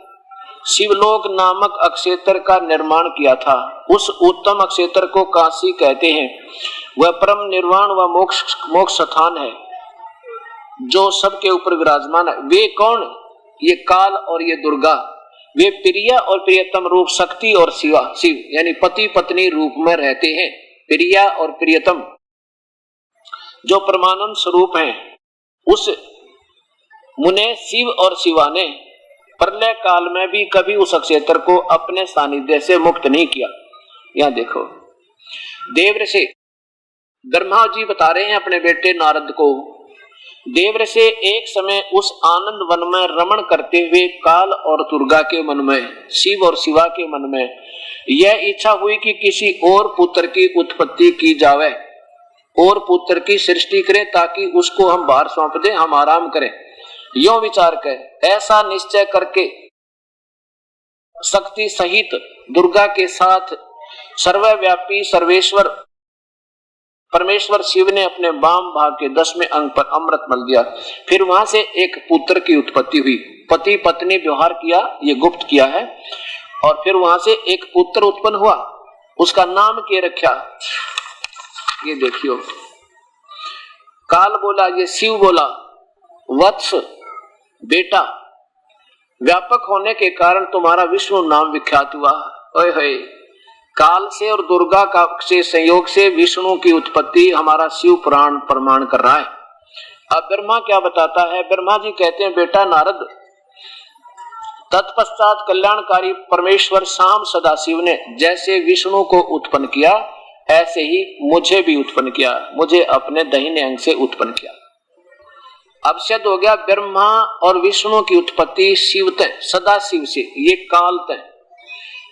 Speaker 2: शिवलोक नामक अक्षेत्र का निर्माण किया था। उस उत्तम अक्षेत्र को काशी कहते हैं। वह परम निर्वाण व मोक्ष स्थान है जो सबके ऊपर विराजमान है। वे कौन? ये काल और ये दुर्गा, वे प्रिया और प्रियतम रूप शक्ति और शिव यानी पति पत्नी रूप में रहते हैं। प्रिया और प्रियतम जो परमानंद स्वरूप हैं। उस मुने शिव और शिवा ने प्रलय काल में भी कभी उस अक्षेत्र को अपने सानिध्य से मुक्त नहीं किया। यहां देखो, देवऋषि ब्रह्मा जी बता रहे हैं अपने बेटे नारद को, देवऋषि एक समय उस आनंद वन में रमण करते हुए काल और दुर्गा के मन में, शिव और शिवा के मन में यह इच्छा हुई कि किसी और पुत्र की उत्पत्ति की जावे और पुत्र की सृष्टि करें ताकि उसको हम बाहर सौंप दें, हम आराम करें। यो विचार कर ऐसा निश्चय करके शक्ति सहित दुर्गा के साथ सर्वव्यापी सर्वेश्वर परमेश्वर शिव ने अपने वाम भाग के 10वें अंग पर अमृत मल दिया। फिर वहां से एक पुत्र की उत्पत्ति हुई। पति पत्नी व्यवहार किया, ये गुप्त किया है, और फिर वहां से एक पुत्र उत्पन्न हुआ। उसका नाम क्या रखा? ये देखियो, काल बोला, ये शिव बोला वत्स बेटा, व्यापक होने के कारण तुम्हारा विष्णु नाम विख्यात हुआ। ओए होए, काल से और दुर्गा का से संयोग से विष्णु की उत्पत्ति हमारा शिव पुराण प्रमाण कर रहा है। अब ब्रह्मा क्या बताता है? ब्रह्मा जी कहते हैं, बेटा नारद, तत्पश्चात कल्याणकारी परमेश्वर शाम सदाशिव ने जैसे विष्णु को उत्पन्न किया ऐसे ही मुझे भी उत्पन्न किया, मुझे अपने दाहिने अंग से उत्पन्न किया। अब सिद्ध हो गया ब्रह्मा और विष्णु की उत्पत्ति शिव तय सदाशिव से, ये काल तय।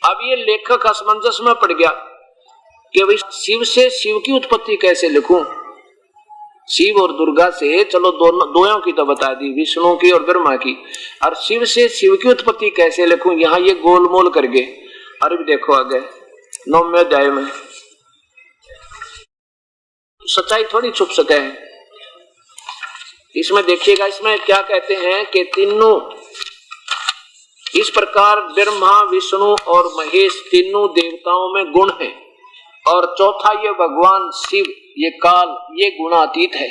Speaker 2: अब ये लेखक असमंजस में पड़ गया कि भाई शिव से शिव की उत्पत्ति कैसे लिखूं? शिव और दुर्गा से चलो दोनों की तो बता दी, विष्णु की और ब्रह्मा की, और शिव से शिव की उत्पत्ति कैसे लिखूं? यहाँ ये गोलमोल कर गए। अरे भी देखो आगे 9वें अध्याय में सच्चाई थोड़ी छुप सके है। इसमें देखिएगा, इसमें क्या कहते हैं कि तीनों इस प्रकार ब्रह्मा विष्णु और महेश तीनों देवताओं में गुण है, और चौथा ये भगवान शिव, ये काल, ये गुणातीत है।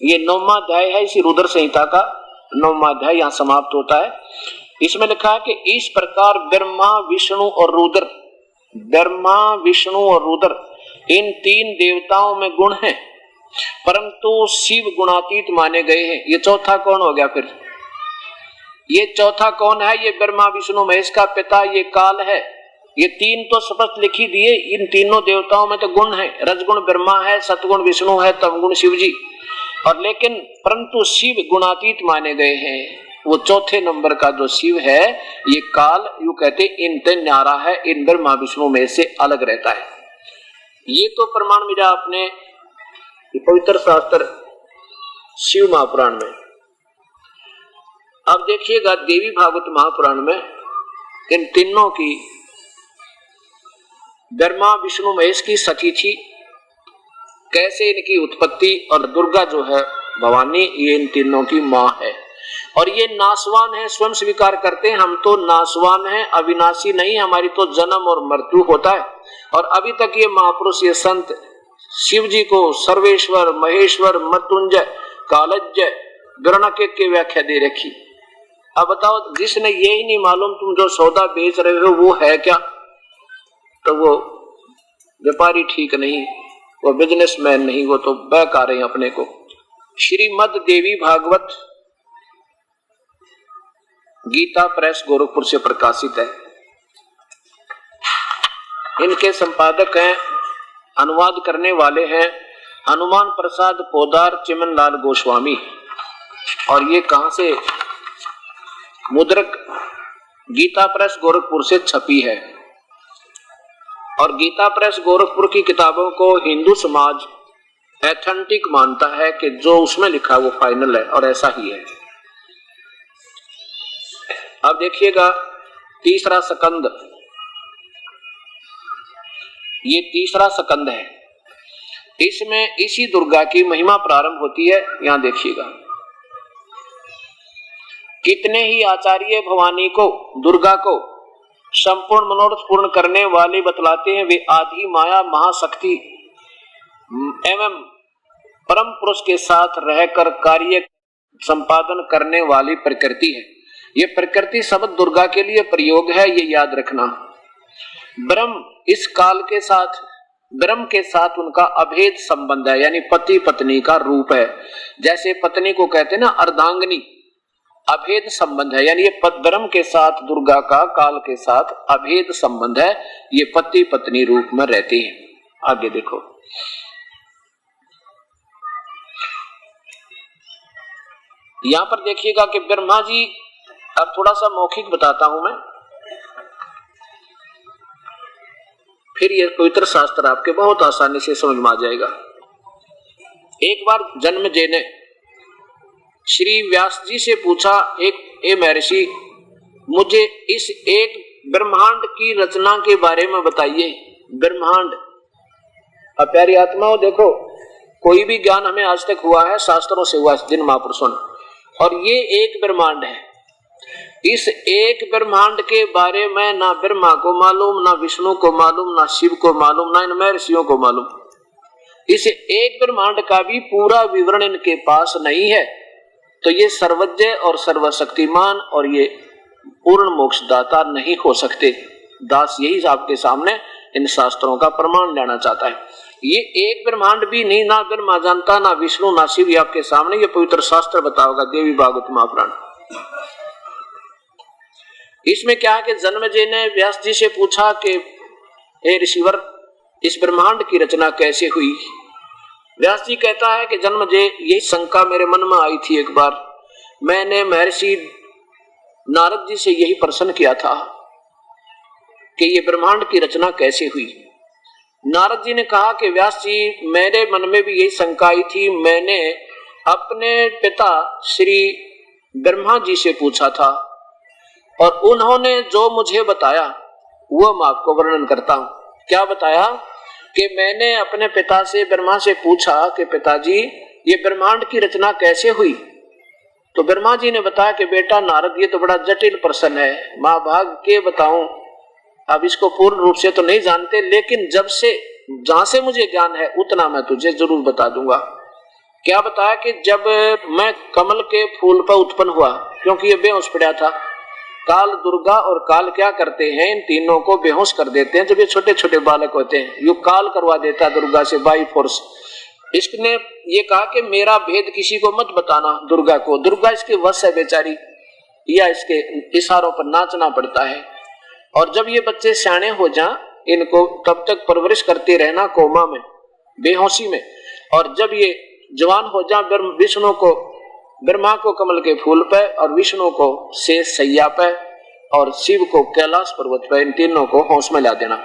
Speaker 2: ये 9वां अध्याय है इसी रुद्र संहिता का 9वां अध्याय यहां समाप्त होता है। इसमें लिखा है कि इस प्रकार ब्रह्मा विष्णु और रुद्र, ब्रह्मा विष्णु और रुद्र इन 3 देवताओं में गुण है, परंतु शिव गुणातीत माने गए हैं। ये चौथा कौन हो गया फिर? ये चौथा कौन है? ये ब्रह्मा विष्णु महेश का पिता ये काल है। ये 3 तो स्पष्ट लिखी दिए, इन तीनों देवताओं में तो गुण है, रजगुण ब्रह्मा है, सतगुण विष्णु है, तमगुण शिव जी, और लेकिन परंतु शिव गुणातीत माने गए हैं। वो चौथे नंबर का जो शिव है ये काल, यू कहते इनते न्यारा है, इन ब्रह्मा विष्णु में से अलग रहता है। ये तो प्रमाण मिला अपने पवित्र शास्त्र शिव महापुराण में। अब देखिएगा देवी भागवत महापुराण में इन तीनों की, ब्रह्मा विष्णु महेश की सखी थी, कैसे इनकी उत्पत्ति, और दुर्गा जो है भवानी, ये इन तीनों की मां है। और ये नासवान है, स्वयं स्वीकार करते हैं, हम तो नासवान हैं, अविनाशी नहीं, हमारी तो जन्म और मृत्यु होता है। और अभी तक ये महापुरुष, ये संत शिव जी को सर्वेश्वर महेश्वर मृत्युंजय कालज्जय गणक की व्याख्या दे रखी। अब बताओ, जिसने ये ही नहीं मालूम तुम जो सौदा बेच रहे हो वो है क्या, तो वो व्यापारी ठीक नहीं, वो बिजनेसमैन नहीं, वो तो बहका रहे हैं अपने को। श्रीमद देवी भागवत गीता प्रेस गोरखपुर से प्रकाशित है। इनके संपादक हैं, अनुवाद करने वाले हैं हनुमान प्रसाद पोदार चिमन लाल गोस्वामी। और ये कहां से, मुद्रक गीता प्रेस गोरखपुर से छपी है। और गीता प्रेस गोरखपुर की किताबों को हिंदू समाज एथेंटिक मानता है कि जो उसमें लिखा वो फाइनल है, और ऐसा ही है। अब देखिएगा तीसरा स्कंद, ये तीसरा स्कंद है, इसमें इसी दुर्गा की महिमा प्रारंभ होती है। यहां देखिएगा, कितने ही आचार्य भवानी को, दुर्गा को संपूर्ण मनोरथ पूर्ण करने वाले बतलाते हैं। वे आदि माया महाशक्ति एवं परम पुरुष के साथ रहकर कार्य संपादन करने वाली प्रकृति है। ये प्रकृति शब्द दुर्गा के लिए प्रयोग है, ये याद रखना। ब्रह्म इस काल के साथ, ब्रह्म के साथ उनका अभेद संबंध है, यानी पति पत्नी का रूप है। जैसे पत्नी को कहते हैं ना अर्धांगिनी, अभेद संबंध है, यानी ये ब्रह्म के साथ दुर्गा का काल के साथ अभेद संबंध है। ये पति पत्नी रूप में रहती है। आगे देखो, यहां पर देखिएगा कि ब्रह्मा जी, अब थोड़ा सा मौखिक बताता हूं मैं, फिर ये पवित्र शास्त्र आपके बहुत आसानी से समझ में आ जाएगा। एक बार जन्मेजय ने श्री व्यास जी से पूछा, ए महर्षि, मुझे इस एक ब्रह्मांड की रचना के बारे में बताइए। ब्रह्मांड, अब प्यारी आत्माओं देखो, कोई भी ज्ञान हमें आज तक हुआ है शास्त्रों से हुआ, जिन महापुरुषों, और ये एक ब्रह्मांड है। इस एक ब्रह्मांड के बारे में ना ब्रह्मा को मालूम, ना विष्णु को मालूम, ना शिव को मालूम, ना इन महर्षियों को मालूम। इस एक ब्रह्मांड का भी पूरा विवरण इनके पास नहीं है। तो ये सर्वज्ञ और सर्वशक्तिमान और ये पूर्ण मोक्षदाता नहीं हो सकते। दास यही आपके सामने इन शास्त्रों का प्रमाण लेना चाहता है। ये एक ब्रह्मांड भी नहीं, ना ब्रह्मा जानता, ना विष्णु, ना शिव, आपके सामने ये पवित्र शास्त्र बताओगा, देवी भागवत महापुराण। इसमें क्या है कि जन्मेजय ने व्यास जी से पूछा कि हे ऋषिवर, इस ब्रह्मांड की रचना कैसे हुई। व्यास जी कहता है कि जन्मेजय, यही शंका मेरे मन में आई थी। एक बार मैंने महर्षि नारद जी से यही प्रश्न किया था कि ये ब्रह्मांड की रचना कैसे हुई। नारद जी ने कहा कि व्यास जी, मेरे मन में भी यही शंका आई थी। मैंने अपने पिता श्री ब्रह्मा जी से पूछा था और उन्होंने जो मुझे बताया वो मैं आपको वर्णन करता हूं। क्या बताया कि मैंने अपने पिता से, ब्रह्मा से पूछा कि पिताजी, ये ब्रह्मांड की रचना कैसे हुई। तो ब्रह्मा जी ने बताया कि बेटा नारद, ये तो बड़ा जटिल प्रश्न है, मां भाग के बताऊं, अब इसको पूर्ण रूप से तो नहीं जानते, लेकिन जहां से मुझे ज्ञान है उतना मैं तुझे जरूर बता दूंगा। क्या बताया कि जब मैं कमल के फूल पर उत्पन्न हुआ, क्योंकि ये बेहोश पड़ा था, काल, दुर्गा और काल क्या करते हैं, इन तीनों को बेहोश कर देते हैं जब ये छोटे छोटे बालक होते हैं। ये काल करवा देता है दुर्गा से बाई फोर्स। इसने ये कहा कि मेरा भेद किसी को मत बताना दुर्गा को, दुर्गा इसके वश है बेचारी, या इसके इशारों पर नाचना पड़ता है। और जब ये बच्चे सियाने हो जाएं, इनको तब तक परवरिश करते रहना कोमा में, बेहोशी में। और जब ये जवान हो जाए, विष्णु को, ब्रह्मा को कमल के फूल पे, और विष्णु को शेष सैया पे, और शिव को कैलाश पर्वत पे, इन तीनों को होश में ला देना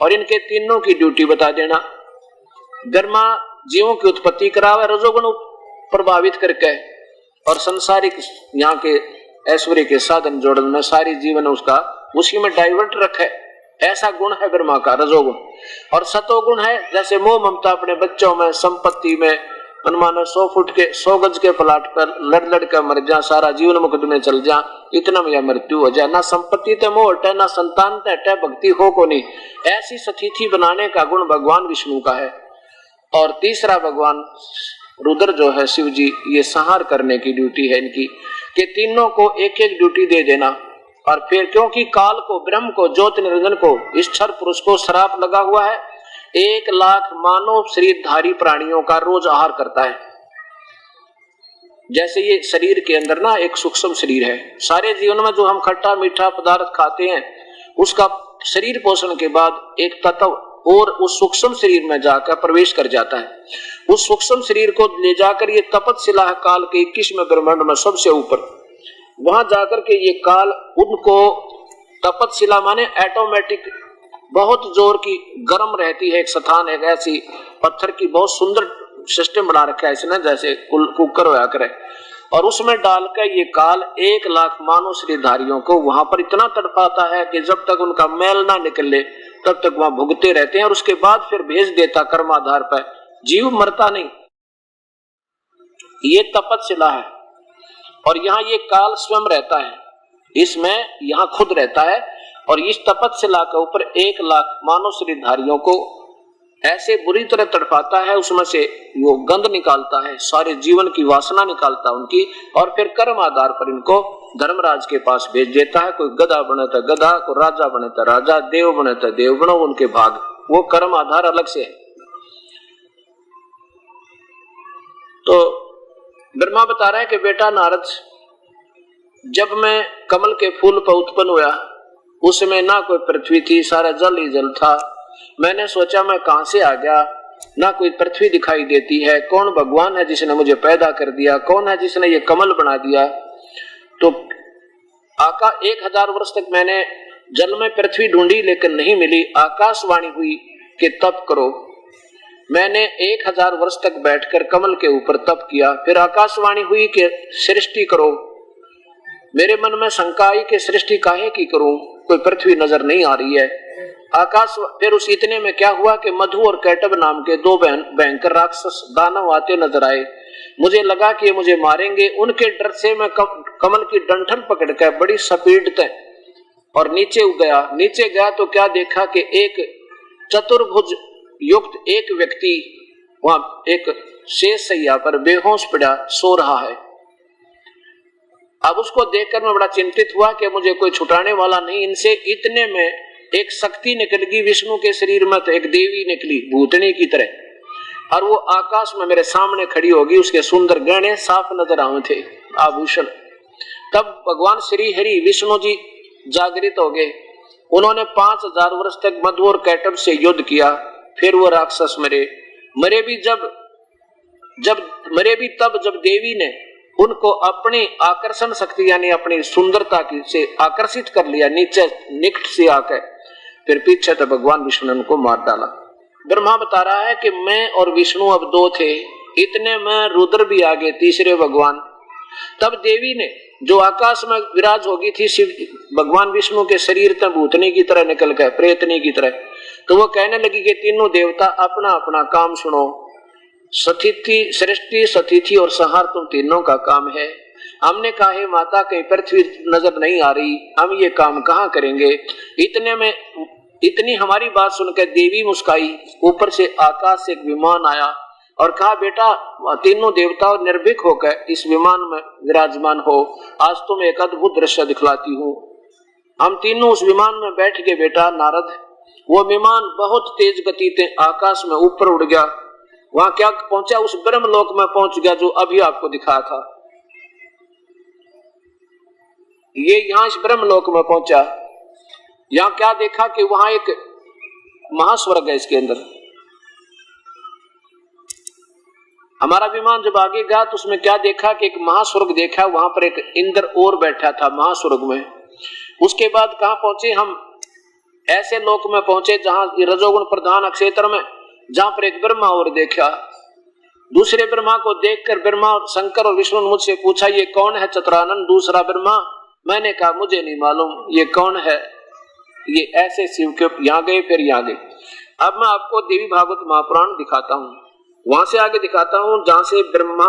Speaker 2: और इनके तीनों की ड्यूटी बता देना। ब्रह्मा जीवों की उत्पत्ति करावे रजोगुण प्रभावित करके, और संसारिक यहाँ के ऐश्वर्य के साधन जोड़न में सारी जीवन उसका उसी में डाइवर्ट रखे, ऐसा गुण है ब्रह्मा का, रजोगुण। और सतोगुण है, जैसे मोह ममता अपने बच्चों में, संपत्ति में, मनमाना 100 फुट के 100 गज के प्लाट पर लड़ लड़ कर मर जा, सारा जीवन मुकदमे चल जा, इतना में मृत्यु हो जाए, ना संपत्ति ते मोह हटे, ना संतान ते हटे, भक्ति हो को नहीं, ऐसी स्थिति बनाने का गुण भगवान विष्णु का है। और तीसरा भगवान रुद्र जो है शिव जी, ये संहार करने की ड्यूटी है इनकी। कि तीनों को एक एक ड्यूटी दे देना। और फिर क्योंकि काल को, ब्रह्म को, ज्योत निरंजन को, ईश्वर पुरुष को श्राप लगा हुआ है, 1 लाख मानव शरीरधारी प्राणियों का रोज आहार करता है। जैसे ये शरीर के अंदर ना एक सूक्ष्म शरीर है, सारे जीवन में जो हम खट्टा मीठा पदार्थ खाते हैं उसका शरीर पोषण के बाद एक तत्व और उस सूक्ष्म शरीर में जाकर प्रवेश कर जाता है। उस सूक्ष्म शरीर को ले जाकर ये तपतशिला काल के 21वें ब्रह्मांड में सबसे ऊपर, वहां जाकर के ये काल उनको, तपतशिला माने ऑटोमेटिक, बहुत जोर की गर्म रहती है, एक स्थान है, ऐसी पत्थर की बहुत सुंदर सिस्टम बना रखा है इसने, जैसे कुकर होया करे, और उसमें डालकर ये काल 1 लाख मानव शरीरधारियों को वहां पर इतना तड़पाता है कि जब तक उनका मैल ना निकले तब तक वहां भुगते रहते हैं, और उसके बाद फिर भेज देता कर्माधार पर, जीव मरता नहीं। ये तपतशिला है और यहाँ ये काल स्वयं रहता है, इसमें यहाँ खुद रहता है, और इस तपतशिला के ऊपर 1 लाख मानव शरीरधारियों को ऐसे बुरी तरह तड़पाता है, उसमें से वो गंध निकालता है, सारे जीवन की वासना निकालता है उनकी, और फिर कर्म आधार पर इनको धर्मराज के पास भेज देता है। कोई गधा बने तो गधा, कोई राजा बने तो राजा, देव बने तो देव बनो, उनके भाग, वो कर्म आधार अलग से है। तो ब्रह्मा बता रहा है कि बेटा नारद, जब मैं कमल के फूल पर उत्पन्न हुआ, उसमें ना कोई पृथ्वी थी, सारा जल ही जल था। मैंने सोचा मैं कहां से आ गया, ना कोई पृथ्वी दिखाई देती है, कौन भगवान है जिसने मुझे पैदा कर दिया, कौन है जिसने ये कमल बना दिया। तो 1000 वर्ष तक मैंने जल में पृथ्वी ढूंढी लेकिन नहीं मिली। आकाशवाणी हुई कि तप करो। मैंने 1000 वर्ष तक बैठकर कमल के ऊपर तप किया। फिर आकाशवाणी हुई कि सृष्टि करो। मेरे मन में शंका आई कि सृष्टि काहे की करूं, कोई पृथ्वी नजर नहीं आ रही है। आकाश, फिर उस इतने में क्या हुआ कि मधु और कैटब नाम के 2 भयंकर राक्षस दानव आते नजर आए। मुझे लगा कि ये मुझे मारेंगे। उनके डर से मैं कमल की डंठल पकड़कर बड़ी स्पीड से और नीचे गया। नीचे गया तो क्या देखा कि एक चतुर्भुज युक्त एक व्यक्ति वहां एक शेष सैया पर बेहोश पड़ा सो रहा है। अब उसको देखकर मैं बड़ा चिंतित हुआ कि मुझे कोई छुटाने वाला नहीं इनसे। इतने में एक शक्ति निकल गई विष्णु के शरीर में, तो एक देवी निकली भूतनी की तरह, और वो आकाश में मेरे सामने खड़ी होगी। उसके सुंदर गहने साफ नजर आए थे, आभूषण। तब भगवान श्री हरि विष्णु जी जागृत हो गए। उन्होंने 5000 वर्ष तक मधु और कैटब से युद्ध किया। फिर वो राक्षस मरे भी तब जब देवी ने उनको अपनी आकर्षण शक्ति यानी अपनी सुंदरता से आकर्षित कर लिया, नीचे निकट से आकर, फिर पीछे तो भगवान विष्णु ने उनको मार डाला। ब्रह्मा बता रहा है कि मैं और विष्णु अब 2 थे। इतने में रुद्र भी आ गए, तीसरे भगवान। तब देवी ने जो आकाश में विराज होगी थी शिव भगवान विष्णु के शरीर तक भूतनी की तरह निकल गए, प्रेतनी की तरह। तो वो कहने लगी कि तीनों देवता अपना अपना काम सुनो। सृष्टि, सतिथि और संहार तुम तीनों का काम है। हमने कहा हे माता, कहीं पृथ्वी नजर नहीं आ रही, हम ये काम कहाँ करेंगे। इतने में इतनी हमारी बात सुनकर देवी मुस्काई। ऊपर से आकाश से एक विमान आया और कहा बेटा, तीनों देवता निर्भीक होकर इस विमान में विराजमान हो। आज तुम एक अद्भुत दृश्य दिखलाती हूँ। हम तीनों उस विमान में बैठ गए बेटा नारद। वो विमान बहुत तेज गति से आकाश में ऊपर उड़ गया। वहां क्या पहुंचा, उस ब्रह्मलोक में पहुंच गया जो अभी आपको दिखाया था। ये यहाँ इस ब्रह्मलोक में पहुंचा। यहाँ क्या देखा कि वहां एक महास्वर्ग है। इसके अंदर हमारा विमान जब आगे गया तो उसमें क्या देखा कि एक महास्वर्ग देखा। वहां पर एक इंद्र और बैठा था महास्वर्ग में। उसके बाद कहां पहुंचे हम, ऐसे लोक में पहुंचे जहां रजोगुण प्रधान क्षेत्र में, जहां पर एक ब्रह्मा और देखा। दूसरे ब्रह्मा को देखकर ब्रह्मा और शंकर और विष्णु ने मुझसे पूछा ये कौन है चतुरानन दूसरा ब्रह्मा। मैंने कहा मुझे नहीं मालूम ये कौन है। ये ऐसे शिव के यहाँ गए फिर यहाँ गए। अब मैं आपको देवी भागवत महापुराण दिखाता हूँ, वहां से आगे दिखाता हूँ जहां से ब्रह्मा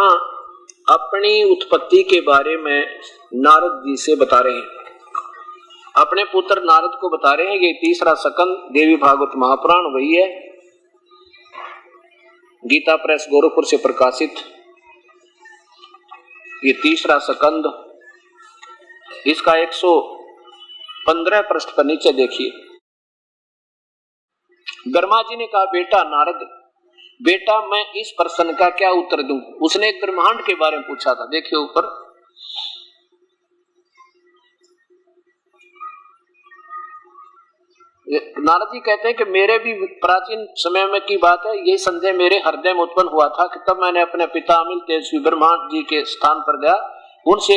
Speaker 2: अपनी उत्पत्ति के बारे में नारद जी से बता रहे हैं, अपने पुत्र नारद को बता रहे हैं। ये 3रा स्कंद देवी भागवत महापुराण वही है, गीता प्रेस गोरखपुर से प्रकाशित ये 3रा स्कंद इसका 115 पृष्ठ पर नीचे देखिए। ब्रह्मा जी ने कहा, बेटा नारद, बेटा मैं इस प्रश्न का क्या उत्तर दूं? उसने एक ब्रह्मांड के बारे में पूछा था। देखिए ऊपर, नारद जी कहते हैं कि मेरे भी प्राचीन समय में की बात है, ये संदेह मेरे हृदय में उत्पन्न हुआ था कि तब मैंने अपने पिता अमिल तेजस्वी ब्रह्मा जी के स्थान पर गया, उनसे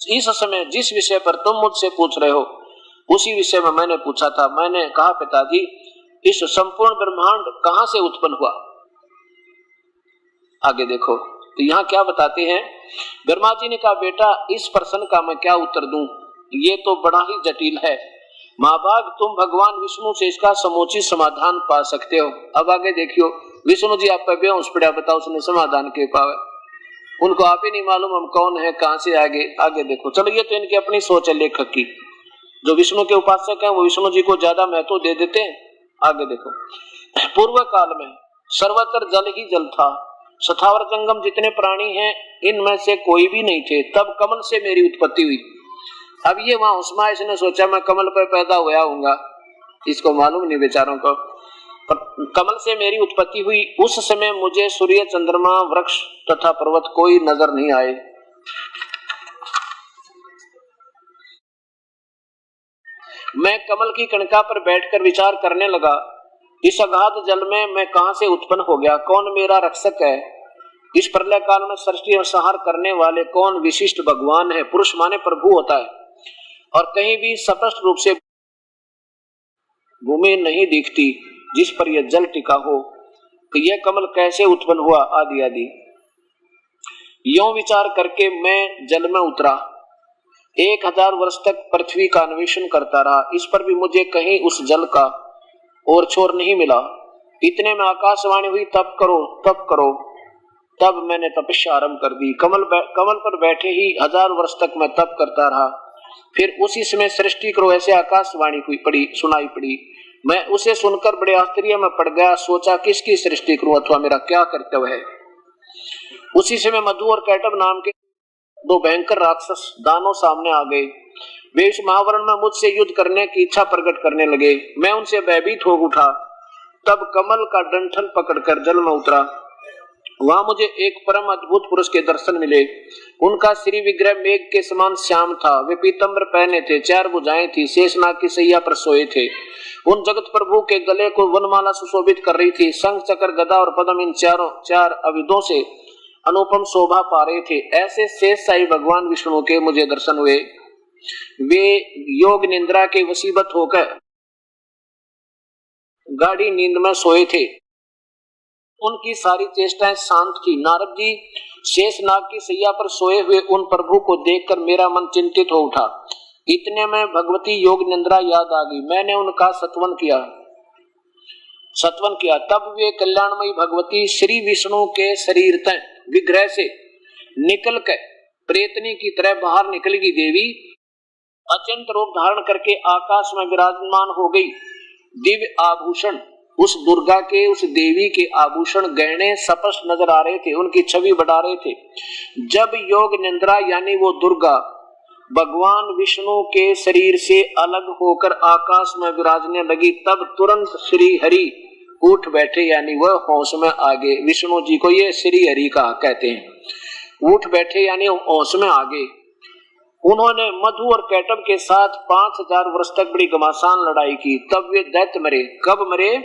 Speaker 2: इस समय जिस विषय पर तुम मुझसे पूछ रहे हो उसी विषय में मैंने पूछा था। मैंने कहा, पिताजी इस संपूर्ण ब्रह्मांड कहां से उत्पन्न हुआ? आगे देखो तो यहाँ क्या बताते हैं। ब्रह्मा जी ने कहा, बेटा इस प्रश्न का मैं क्या उत्तर दूं, ये तो बड़ा ही जटिल है। महाभाग तुम भगवान विष्णु से इसका समुचित समाधान पा सकते हो। अब आगे देखियो, विष्णु जी आप पे बेहोश पड़ा, बताओ उसने समाधान के पावे, उनको आप ही नहीं मालूम हम कौन है, कहां से आगे देखो। चलो ये तो इनकी अपनी सोच है लेखक की, जो विष्णु के उपासक हैं वो विष्णु जी को ज्यादा महत्व दे देते हैं। आगे देखो, पूर्व काल में सर्वत्र जल ही जल था, स्थावर जंगम जितने प्राणी हैं इनमें से कोई भी नहीं थे, तब कमल से मेरी उत्पत्ति हुई। अब ये वहां उस्मा, इसने सोचा मैं कमल पर पैदा हुआ हूंगा, इसको मालूम नहीं बेचारों को। कमल से मेरी उत्पत्ति हुई, उस समय मुझे सूर्य चंद्रमा वृक्ष तथा पर्वत कोई नजर नहीं आए। मैं कमल की कणका पर बैठकर विचार करने लगा, इस अगाध जल में मैं कहां से उत्पन्न हो गया, कौन मेरा रक्षक है, इस प्रलय काल में सृष्टि और संहार करने वाले कौन विशिष्ट भगवान है। पुरुष माने प्रभु होता है, और कहीं भी स्पष्ट रूप से भूमि नहीं दिखती जिस पर यह जल टिका हो, तो यह कमल कैसे उत्पन्न हुआ, आदि आदि। यों विचार करके मैं जल में उतरा, 1000 वर्ष तक पृथ्वी का अन्वेषण करता रहा, इस पर भी मुझे कहीं उस जल का और छोर नहीं मिला। इतने में आकाशवाणी हुई, तप करो तप करो। तब मैंने तपस्या आरंभ कर दी, कमल पर बैठे ही 1000 वर्ष तक मैं तप करता रहा। फिर उसी समय सृष्टि करो ऐसे आकाशवाणी हुई सुनाई पड़ी। मैं उसे सुनकर बड़े आश्चर्य में पड़ गया, सोचा किसकी सृष्टि करूं अथवा मेरा क्या कर्तव्य है। उसी समय मधु और कैटब नाम के 2 भयंकर राक्षस दानव सामने आ गए। वे इस महावरण में मुझसे युद्ध करने की इच्छा प्रकट करने लगे। मैं उनसे भयभीत हो उठा, तब कमल का डंठल पकड़कर जल में उतरा। वहां मुझे एक परम अद्भुत पुरुष के दर्शन मिले। उनका श्री विग्रह मेघ के समान श्याम था, वे पीतम्बर पहने थे, 4 भुजाएं थी, शेषनाग की सैया पर सोए थे। उन जगत प्रभु के गले को वनमाला सुशोभित कर रही थी, शंख चक्र गदा और पद्म इन 4 अविधों से अनुपम शोभा पा रहे थे। ऐसे शेष साई भगवान विष्णु के मुझे दर्शन हुए। वे योग निंद्रा के वशीभूत होकर गाढ़ी नींद में सोए थे, उनकी सारी चेष्टाएं शांत थी। नारद जी शेषनाग की सैया पर सोए हुए उन प्रभु को देखकर मेरा मन चिंतित हो उठा। इतने में भगवती योग निंद्रा याद आ गई। मैंने उनका सत्वन किया। तब वे कल्याणमयी भगवती श्री विष्णु के शरीर तय विग्रह से निकल कर प्रेतनी की तरह बाहर निकलेगी। देवी अचिंत रूप धारण करके आकाश में विराजमान हो गई। दिव्य आभूषण उस दुर्गा के, उस देवी के आभूषण गहने स्पष्ट नजर आ रहे थे, उनकी छवि बढ़ा रहे थे। जब योग निंद्रा यानी वो दुर्गा भगवान विष्णु के शरीर से अलग होकर आकाश में विराजने लगी, तब तुरंत श्री हरि उठ बैठे, यानी वह होश में आ गए। विष्णु जी को ये श्री हरि का कहते हैं। उठ बैठे यानी होश में आ गए। उन्होंने मधु और कैटब के साथ 5000 वर्ष तक बड़ी घमासान लड़ाई की। तब वे दैत्य मरे। कब मरे?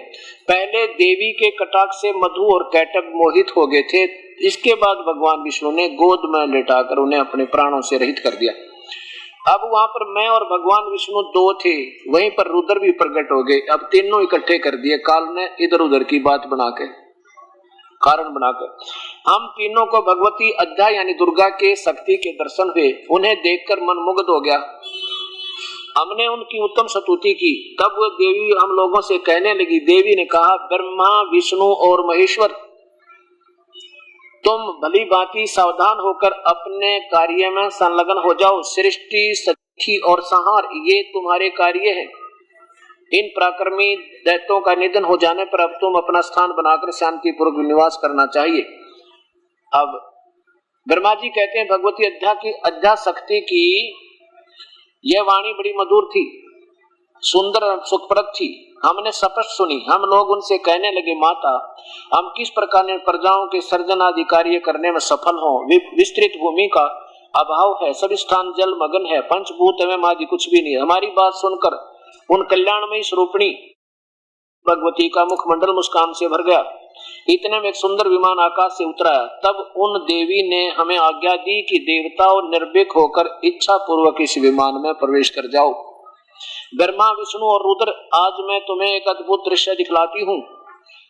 Speaker 2: पहले देवी के कटाक्ष से मधु और कैटब मोहित हो गए थे, इसके बाद भगवान विष्णु ने गोद में लेटाकर उन्हें अपने प्राणों से रहित कर दिया। अब वहां पर मैं और भगवान विष्णु 2 थे, वहीं पर रुद्र भी प्रकट हो गए। अब तीनों इकट्ठे कर दिए काल ने, इधर उधर की बात बनाकर, कारण बनाकर। हम तीनों को भगवती अध्या यानी दुर्गा के शक्ति के दर्शन हुए। उन्हें देखकर मन मुग्ध हो गया। हमने उनकी उत्तम स्तुति की। तब वो देवी हम लोगों से कहने लगी। देवी ने कहा, ब्रह्मा विष्णु और महेश्वर, तुम भली भांति सावधान होकर अपने कार्य में संलग्न हो जाओ। सृष्टि स्थिति और संहार ये तुम्हारे कार्य है। इन पराक्रमी दैत्यों का निधन हो जाने पर अब तुम अपना स्थान बनाकर शांति पूर्वक निवास करना चाहिए। अब ब्रह्मा जी कहते हैं भगवती अध्या शक्ति की यह वाणी बड़ी मधुर थी, सुंदर सुखप्रद थी। हमने स्पष्ट सुनी। हम लोग उनसे कहने लगे, माता हम किस प्रकार प्रजाओं के सर्जन आदि कार्य करने में सफल हों। विस्तृत भूमि का अभाव है, सभी स्थान जल मगन है, पंचभूत एवं आदि कुछ भी नहीं। हमारी बात सुनकर उन कल्याणमयी स्वरूपिणी भगवती का मुखमंडल मुस्कान से भर गया। इतने में एक सुंदर विमान आकाश से उतरा। तब उन देवी ने हमें आज्ञा दी कि देवताओं निर्भीक होकर इच्छा पूर्वक इस विमान में प्रवेश कर जाओ। ब्रह्मा विष्णु और रुद्र, आज मैं तुम्हें एक अद्भुत दृश्य दिखलाती हूँ।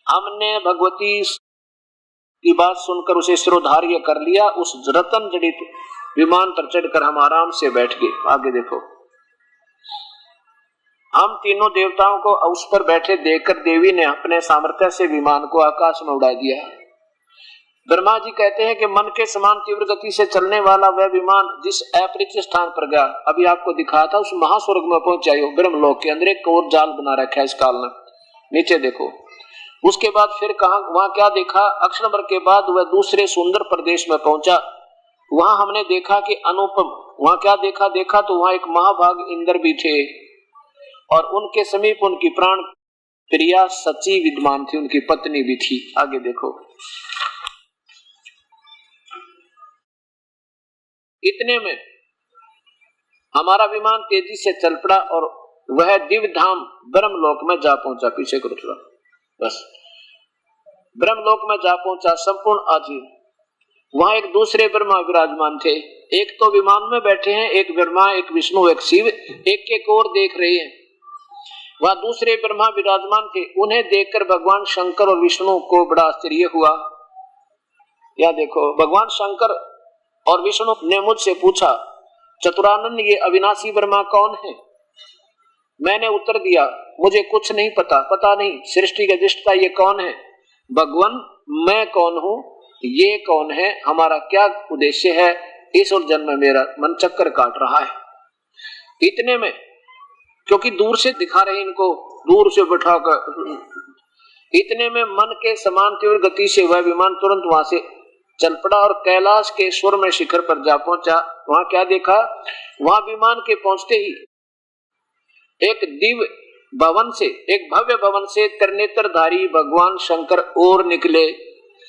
Speaker 2: हमने भगवती की बात सुनकर उसे शिरोधार्य कर लिया। उस रतन जड़ित विमान पर चढ़कर हम आराम से बैठ गए। आगे देखो, हम तीनों देवताओं को उस पर बैठे देखकर देवी ने अपने सामर्थ्य से विमान को आकाश में उड़ा दिया। ब्रह्मा जी कहते हैं कि मन के समान तीव्र गति से चलने वाला वह विमान जिस अपरिचित स्थान पर गया, अभी आपको दिखाया था, उस महास्वर्ग में पहुंच जाए। ब्रह्मलोक के अंदर एक और जाल बना रखा है इस काल ने। नीचे देखो, उसके बाद फिर कहा, वहां क्या देखा? अक्षर भर के बाद वह दूसरे सुंदर प्रदेश में पहुंचा। वहां हमने देखा कि अनुपम, वहां क्या देखा तो वहां एक महाभाग इंद्र भी थे और उनके समीप उनकी प्राण प्रिया सची विद्यमान थी, उनकी पत्नी भी थी। आगे देखो, इतने में हमारा विमान तेजी से चल पड़ा और वह दिव्य धाम ब्रह्मलोक में जा पहुंचा। पीछे करो थोड़ा, बस। ब्रह्मलोक में जा पहुंचा संपूर्ण आजीव। वहां एक दूसरे ब्रह्मा विराजमान थे। एक तो विमान में बैठे हैं, एक ब्रह्मा, एक विष्णु, एक शिव, एक और देख रहे हैं। वहां दूसरे ब्रह्मा विराजमान थे। उन्हें देखकर भगवान शंकर और विष्णु को बड़ा आश्चर्य हुआ। या देखो, भगवान शंकर और विष्णु ने मुझसे पूछा, चतुरानंद ये अविनाशी ब्रह्मा कौन है? मैंने उत्तर दिया, मुझे कुछ नहीं पता नहीं सृष्टि के दृष्टा ये कौन है। भगवान मैं कौन हूँ, ये कौन है, हमारा क्या उद्देश्य है, इस उलझन में मेरा मन चक्कर काट रहा है। इतने में, क्योंकि दूर से दिखा रहे इनको, दूर से बैठाकर, इतने में मन के समान तीव्र गति से वह विमान तुरंत वहां से चल पड़ा और कैलाश के स्वर में शिखर पर जा पहुंचा। वहां क्या देखा? वहां विमान के पहुंचते ही एक दिव्य भवन से, एक भव्य भवन से त्रिनेत्रधारी भगवान शंकर और निकले।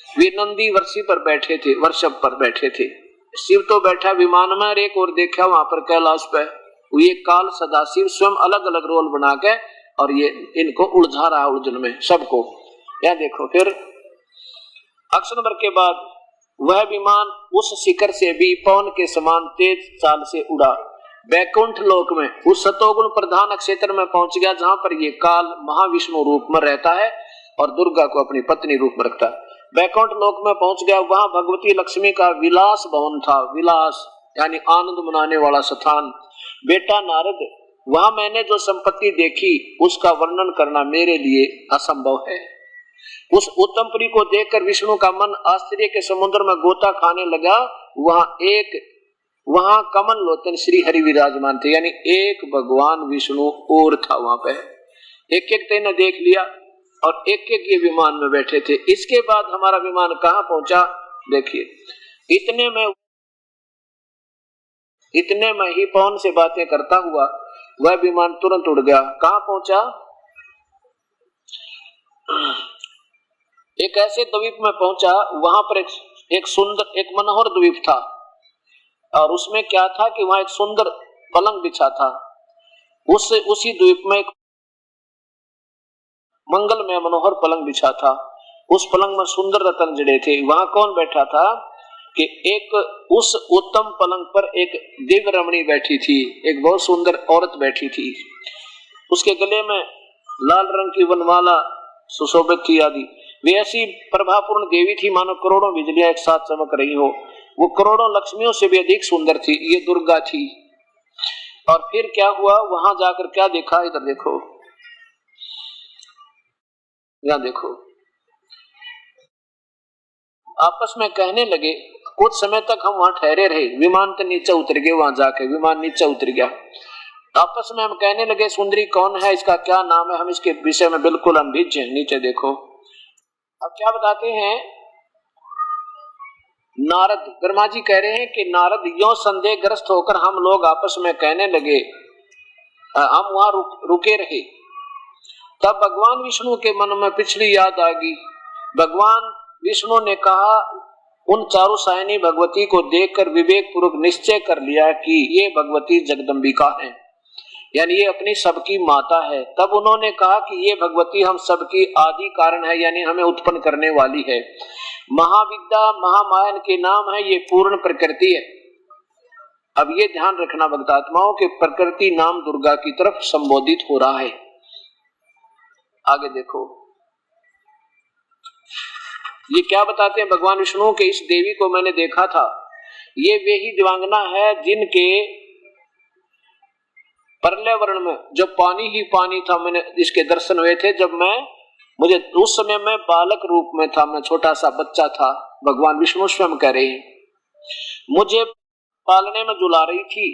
Speaker 2: वे नंदी वर्षी पर बैठे थे, वर्षभ पर बैठे थे। शिव तो बैठा विमान में, और एक और देखा वहां पर कैलाश पे ये काल सदाशिव स्वयं अलग अलग रोल बना के और ये इनको उलझा रहा उलझन में सबको। यह देखो, फिर अक्षर भर के बाद वह विमान उस शिखर से भी पवन के समान तेज चाल से उड़ा बैकुंठ लोक में, उस सतोगुण प्रधान क्षेत्र में पहुंच गया, जहां पर ये काल महाविष्णु रूप में रहता है और दुर्गा को अपनी पत्नी रूप में रखता है। बैकुंठ लोक में पहुंच गया। वहां भगवती लक्ष्मी का विलास भवन था। विलास यानी आनंद मनाने वाला स्थान। बेटा नारद, वहां मैंने जो संपत्ति देखी उसका वर्णन करना मेरे लिए असंभव है। उस उत्तमपुरी को देखकर विष्णु का मन आश्चर्य के समुद्र में गोता खाने लगा। वहां कमल लोचन श्री हरि विराजमान थे, यानी एक भगवान विष्णु और था वहां पे। एक एक ने देख लिया और एक एक ये विमान में बैठे थे। इसके बाद हमारा विमान कहां पहुंचा? देखिए, इतने में ही पवन से बातें करता हुआ वह विमान तुरंत उड़ गया। कहां पहुंचा? एक ऐसे द्वीप में पहुंचा, वहां पर एक सुंदर, एक मनोहर द्वीप था और उसमें क्या था कि वहां एक सुंदर पलंग बिछा था। उसी द्वीप में एक मंगलमय मनोहर पलंग बिछा था। उस पलंग में सुंदर रतन जड़े थे। वहां कौन बैठा था कि एक उस उत्तम पलंग पर एक दिव्य रमणी बैठी थी, एक बहुत सुंदर औरत बैठी थी। उसके गले में लाल रंग की वनमाला सुशोभित थी आदि। वे ऐसी प्रभापूर्ण देवी थी मानो करोड़ों बिजलियां एक साथ चमक रही हो। वो करोड़ों लक्ष्मियों से भी अधिक सुंदर थी। ये दुर्गा थी। और फिर क्या हुआ? वहां जाकर क्या देखा? इधर देखो, यहां देखो। आपस में कहने लगे। कुछ समय तक हम वहां ठहरे रहे। विमान तो नीचे उतर गए। वहां जाके विमान नीचे उतर गया। आपस में हम कहने लगे, सुंदरी कौन है, इसका क्या नाम है, हम इसके विषय में बिल्कुल अनभिज्ञ हैं। नीचे देखो, अब क्या बताते हैं? नारद, ब्रह्मा जी कह रहे हैं कि नारद यो संदेहग्रस्त होकर हम लोग आपस में कहने लगे, हम वहां रुके रहे। तब भगवान विष्णु के मन में पिछली याद आ गई। भगवान विष्णु ने कहा, उन चारों सायनी भगवती को देखकर विवेक पूर्वक निश्चय कर लिया कि ये भगवती जगदम्बिका है, यानी ये अपनी सबकी माता है। तब उन्होंने कहा कि ये भगवती हम सबकी आदि कारण है, यानी हमें उत्पन्न करने वाली है। महाविद्या महामाया के नाम है, ये पूर्ण प्रकृति है। अब ये ध्यान रखना भक्तात्माओं के प्रकृति नाम दुर्गा की तरफ संबोधित हो रहा है। आगे देखो ये क्या बताते हैं भगवान विष्णु के, इस देवी को मैंने देखा था, ये वे ही दिव्यांगना है जिनके परले वर्ण में जब पानी ही पानी था, मैंने इसके दर्शन हुए थे। जब मुझे उस समय मैं बालक रूप में था, मैं छोटा सा बच्चा था। भगवान विष्णु स्वयं कह रहे हैं, मुझे पालने में झुला रही थी।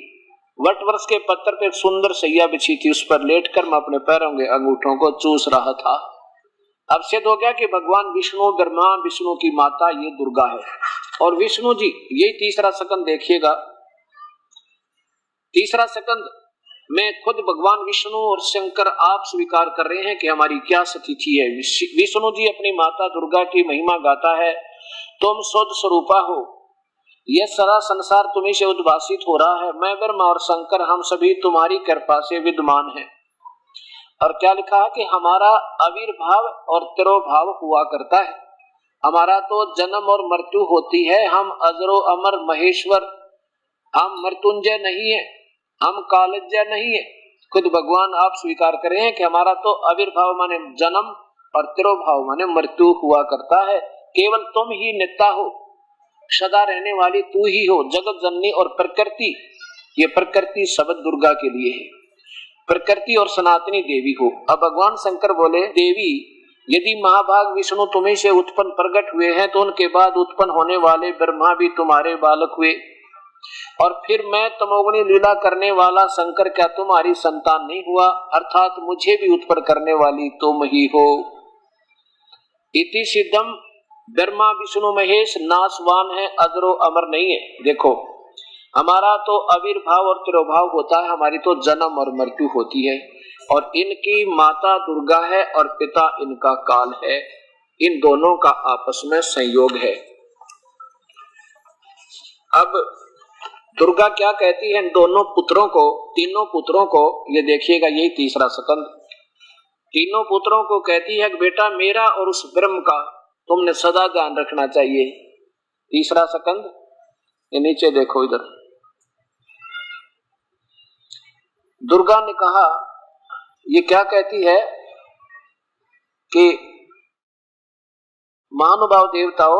Speaker 2: वट वृक्ष के पत्थर पे सुंदर सैया बिछी थी, उस पर लेटकर मैं अपने पैरों के अंगूठों को चूस रहा था। अब सिद्ध हो गया कि भगवान विष्णु ब्रह्मा विष्णु की माता ये दुर्गा है। और विष्णु जी, यही तीसरा स्कंद देखिएगा, तीसरा स्कंद में खुद भगवान विष्णु और शंकर आप स्वीकार कर रहे हैं कि हमारी क्या स्थिति है। विष्णु जी अपनी माता दुर्गा की महिमा गाता है, तुम शुद्ध स्वरूपा हो, यह सारा संसार तुम्ही से उद्भासित हो रहा है। मैं ब्रह्मा और शंकर हम सभी तुम्हारी कृपा से विद्यमान हैं। और क्या लिखा है कि हमारा आविर्भाव और तिरोभाव हुआ करता है। हमारा तो जन्म और मृत्यु होती है, हम अजरो अमर महेश्वर, हम मृत्युंजय नहीं है, हम कालज्य नहीं है। खुद भगवान आप स्वीकार कर रहे हैं कि हमारा तो आविर्भाव माने जन्म और तिरोभाव माने मृत्यु हुआ करता है। केवल तुम ही नित्य हो, सदा रहने वाली तू ही हो, जगत जननी और प्रकृति। ये प्रकृति शब्द दुर्गा के लिए है, प्रकृति और सनातनी देवी हो। अब भगवान शंकर बोले, देवी यदि महाभाग विष्णु तुम्ही से उत्पन्न प्रकट हुए हैं तो उनके बाद उत्पन्न होने वाले ब्रह्मा भी तुम्हारे बालक हुए, और फिर मैं तमोगुणी लीला करने वाला शंकर क्या तुम्हारी संतान नहीं हुआ? अर्थात मुझे भी उत्पन्न करने वाली तुम ही हो। इति सिद्धम, ब्रह्मा विष्णु महेश नाशवान है, अजरो अमर नहीं है। देखो हमारा तो आविर्भाव और तिरोभाव होता है, हमारी तो जन्म और मृत्यु होती है, और इनकी माता दुर्गा है और पिता इनका काल है। इन दोनों का आपस में संयोग है। अब दुर्गा क्या कहती है इन दोनों पुत्रों को, तीनों पुत्रों को, ये देखिएगा यही तीसरा स्कंद, तीनों पुत्रों को कहती है कि बेटा मेरा और उस ब्रह्म का तुमने सदा ध्यान रखना चाहिए। तीसरा स्कंद, ये नीचे देखो इधर, दुर्गा ने कहा, ये क्या कहती है कि महानुभाव देवताओं,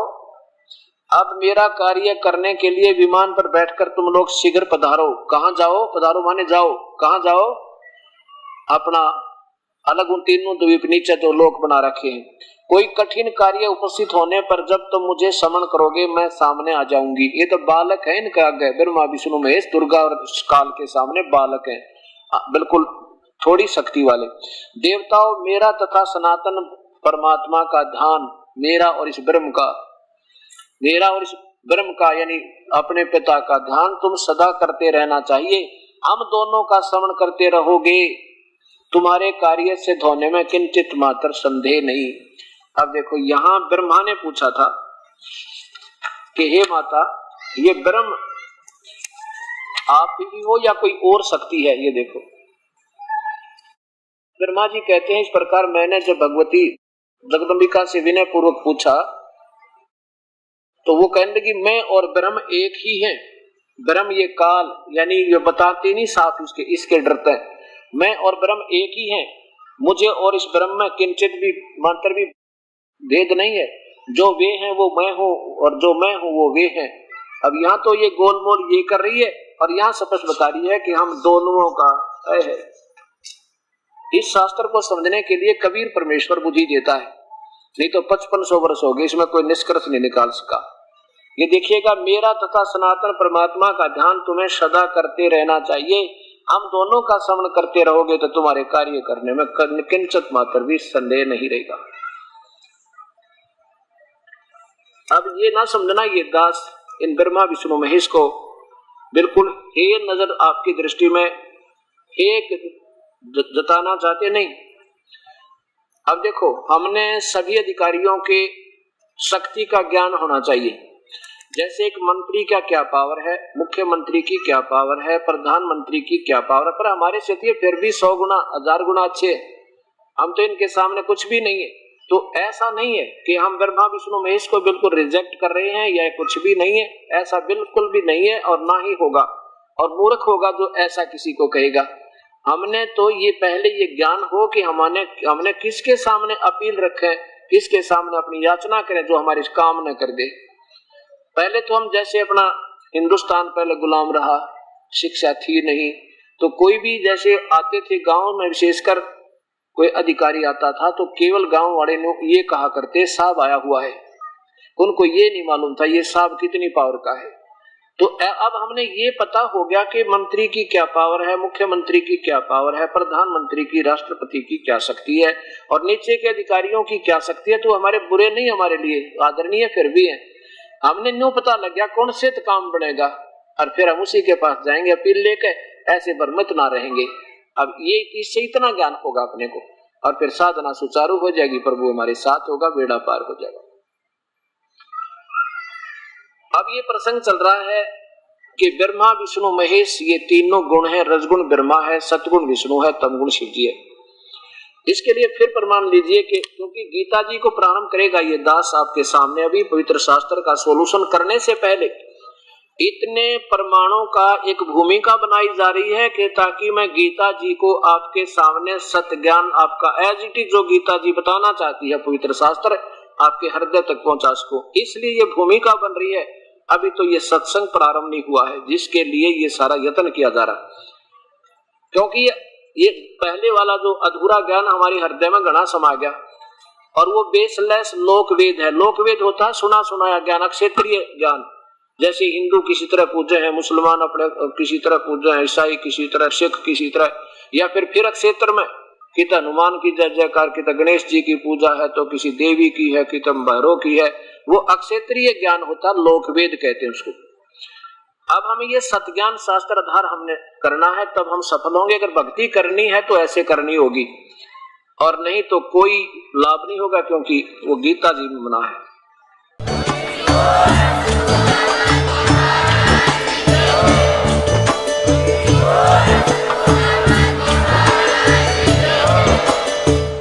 Speaker 2: अब मेरा कार्य करने के लिए विमान पर बैठकर तुम लोग शीघ्र पधारो। कहां जाओ? पधारो माने जाओ। कहां जाओ? अपना अलग उन तीनों द्वीप नीचे जो लोक बना रखे हैं। कोई कठिन कार्य उपस्थित होने पर जब तुम मुझे समन करोगे मैं सामने आ जाऊंगी। ये तो बालक है इनका आगे, ब्रह्मा विष्णु महेश, दुर्गा और काल के सामने बालक है, बिल्कुल थोड़ी शक्ति वाले। देवताओं मेरा तथा सनातन परमात्मा का ध्यान, मेरा और इस ब्रह्म का यानी अपने पिता का ध्यान तुम सदा करते रहना चाहिए। हम दोनों का श्रवण करते रहोगे, तुम्हारे कार्य से धोने में किंचित मात्र संदेह नहीं। अब देखो यहाँ ब्रह्मा ने पूछा था कि हे माता, ये ब्रह्म आप ही हो या कोई और शक्ति है? ये देखो ब्रह्मा जी कहते हैं, इस प्रकार मैंने जब भगवती जगदम्बिका से विनय पूर्वक पूछा तो वो कहने लगी मैं और ब्रह्म एक ही हैं। ब्रह्म ये काल, यानी ये बताते नहीं साफ, इसके डरते हैं। मैं और ब्रह्म एक ही हैं, मुझे और इस ब्रह्म में किंचित भी मात्र भी भेद नहीं है। जो वे हैं वो मैं हूँ और जो मैं हूँ वो वे हैं। अब यहाँ तो ये गोलमोल ये कर रही है और यहाँ स्पष्ट बता रही है कि हम दोनों का है। इस शास्त्र को समझने के लिए कबीर परमेश्वर बुद्धि देता है, नहीं तो 5500 वर्ष हो गए, इसमें कोई निष्कर्ष नहीं निकाल सका। ये देखिएगा, मेरा तथा सनातन परमात्मा का ध्यान तुम्हें सदा करते रहना चाहिए। हम दोनों का श्रवण करते रहोगे तो तुम्हारे कार्य करने में किंचित मात्र भी संदेह नहीं रहेगा। अब ये ना समझना ये दास इन ब्रह्मा विष्णु महेश को बिल्कुल हेय नजर आपकी दृष्टि में एक जताना चाहते नहीं। अब देखो, हमने सभी अधिकारियों के शक्ति का ज्ञान होना चाहिए। जैसे एक मंत्री का क्या पावर है, मुख्यमंत्री की क्या पावर है, प्रधानमंत्री की क्या पावर है, पर हमारे से फिर भी 100 गुना 1000 गुना अच्छे, हम तो इनके सामने कुछ भी नहीं है। तो ऐसा नहीं है कि हम ब्रह्मा विष्णु महेश को बिल्कुल रिजेक्ट कर रहे हैं या कुछ भी नहीं है, ऐसा बिल्कुल भी नहीं है और ना ही होगा। और मूर्ख होगा जो ऐसा किसी को कहेगा। हमने तो ये पहले ये ज्ञान हो कि हमने किसके सामने अपील रखे, किसके सामने अपनी याचना करें जो हमारे काम न कर दे। पहले तो हम जैसे अपना हिंदुस्तान पहले गुलाम रहा, शिक्षा थी नहीं, तो कोई भी जैसे आते थे गांव में, विशेषकर कोई अधिकारी आता था तो केवल गांव वाले लोग ये कहा करते साहब आया हुआ है, उनको ये नहीं मालूम था ये साहब कितनी पावर का है। तो अब हमने ये पता हो गया कि मंत्री की क्या पावर है, मुख्यमंत्री की क्या पावर है, प्रधानमंत्री की, राष्ट्रपति की क्या शक्ति है और नीचे के अधिकारियों की क्या शक्ति है। तो हमारे बुरे नहीं, हमारे लिए आदरणीय फिर भी है। हमने न्यू पता लग गया कौन से तो काम बनेगा और फिर हम उसी के पास जाएंगे अपील लेके, ऐसे भ्रमित ना रहेंगे। अब ये इससे इतना ज्ञान होगा अपने को और फिर साधना सुचारू हो जाएगी, प्रभु हमारे साथ होगा, बेड़ा पार हो जाएगा। अब ये प्रसंग चल रहा है कि ब्रह्मा विष्णु महेश ये तीनों गुण है, रजगुण ब्रह्मा है, सतगुण विष्णु है, तमगुण शिव जी है। इसके लिए फिर प्रमाण लीजिए कि क्योंकि गीता जी को प्रारंभ करेगा ये दास आपके सामने, अभी पवित्र शास्त्र का सोल्यूशन करने से पहले इतने प्रमाणों का एक भूमिका बनाई जा रही है कि ताकि मैं गीता जी को आपके सामने सत्य ज्ञान आपका एज इट इज जो गीता जी बताना चाहती है पवित्र शास्त्र आपके हृदय तक पहुंचा सको, इसलिए ये भूमिका बन रही है। अभी तो ये सत्संग प्रारंभ नहीं हुआ है जिसके लिए ये सारा यत्न किया जा रहा, क्योंकि ये पहले वाला जो अधूरा ज्ञान हमारे हृदय में घना समा गया और वो बेसलेस लोकवेद है। लोकवेद होता है सुना सुनाया ज्ञान, क्षेत्रीय ज्ञान। जैसे हिंदू किसी तरह पूजे हैं, मुसलमान अपने किसी तरह पूजे हैं, ईसाई किसी तरह, सिख किसी तरह, या फिर क्षेत्र में कित हनुमान की जय जयकार, कित गणेश जी की पूजा है तो किसी देवी की है, कित भैरव की है, वो अक्षेत्रीय ज्ञान होता, लोकवेद कहते हैं उसको। अब हमें ये सतज्ञान शास्त्र आधार हमने करना है, तब हम सफल होंगे। अगर भक्ति करनी है तो ऐसे करनी होगी और नहीं तो कोई लाभ नहीं होगा, क्योंकि वो गीता जी में बना है।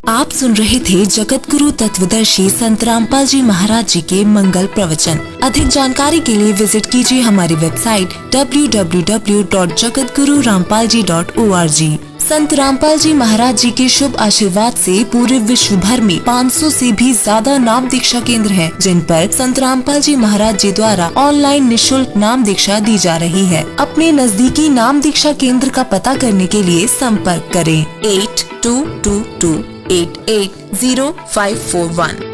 Speaker 3: आप सुन रहे थे जगत गुरु तत्वदर्शी संत रामपाल जी महाराज जी के मंगल प्रवचन। अधिक जानकारी के लिए विजिट कीजिए हमारी वेबसाइट www.jagatgururampalji.org। संत रामपाल जी महाराज जी के शुभ आशीर्वाद से पूरे विश्व भर में 500 से भी ज्यादा नाम दीक्षा केंद्र हैं, जिन पर संत रामपाल जी महाराज जी द्वारा ऑनलाइन निशुल्क नाम दीक्षा दी जा रही है। अपने नजदीकी नाम दीक्षा केंद्र का पता करने के लिए संपर्क करें 8222880541।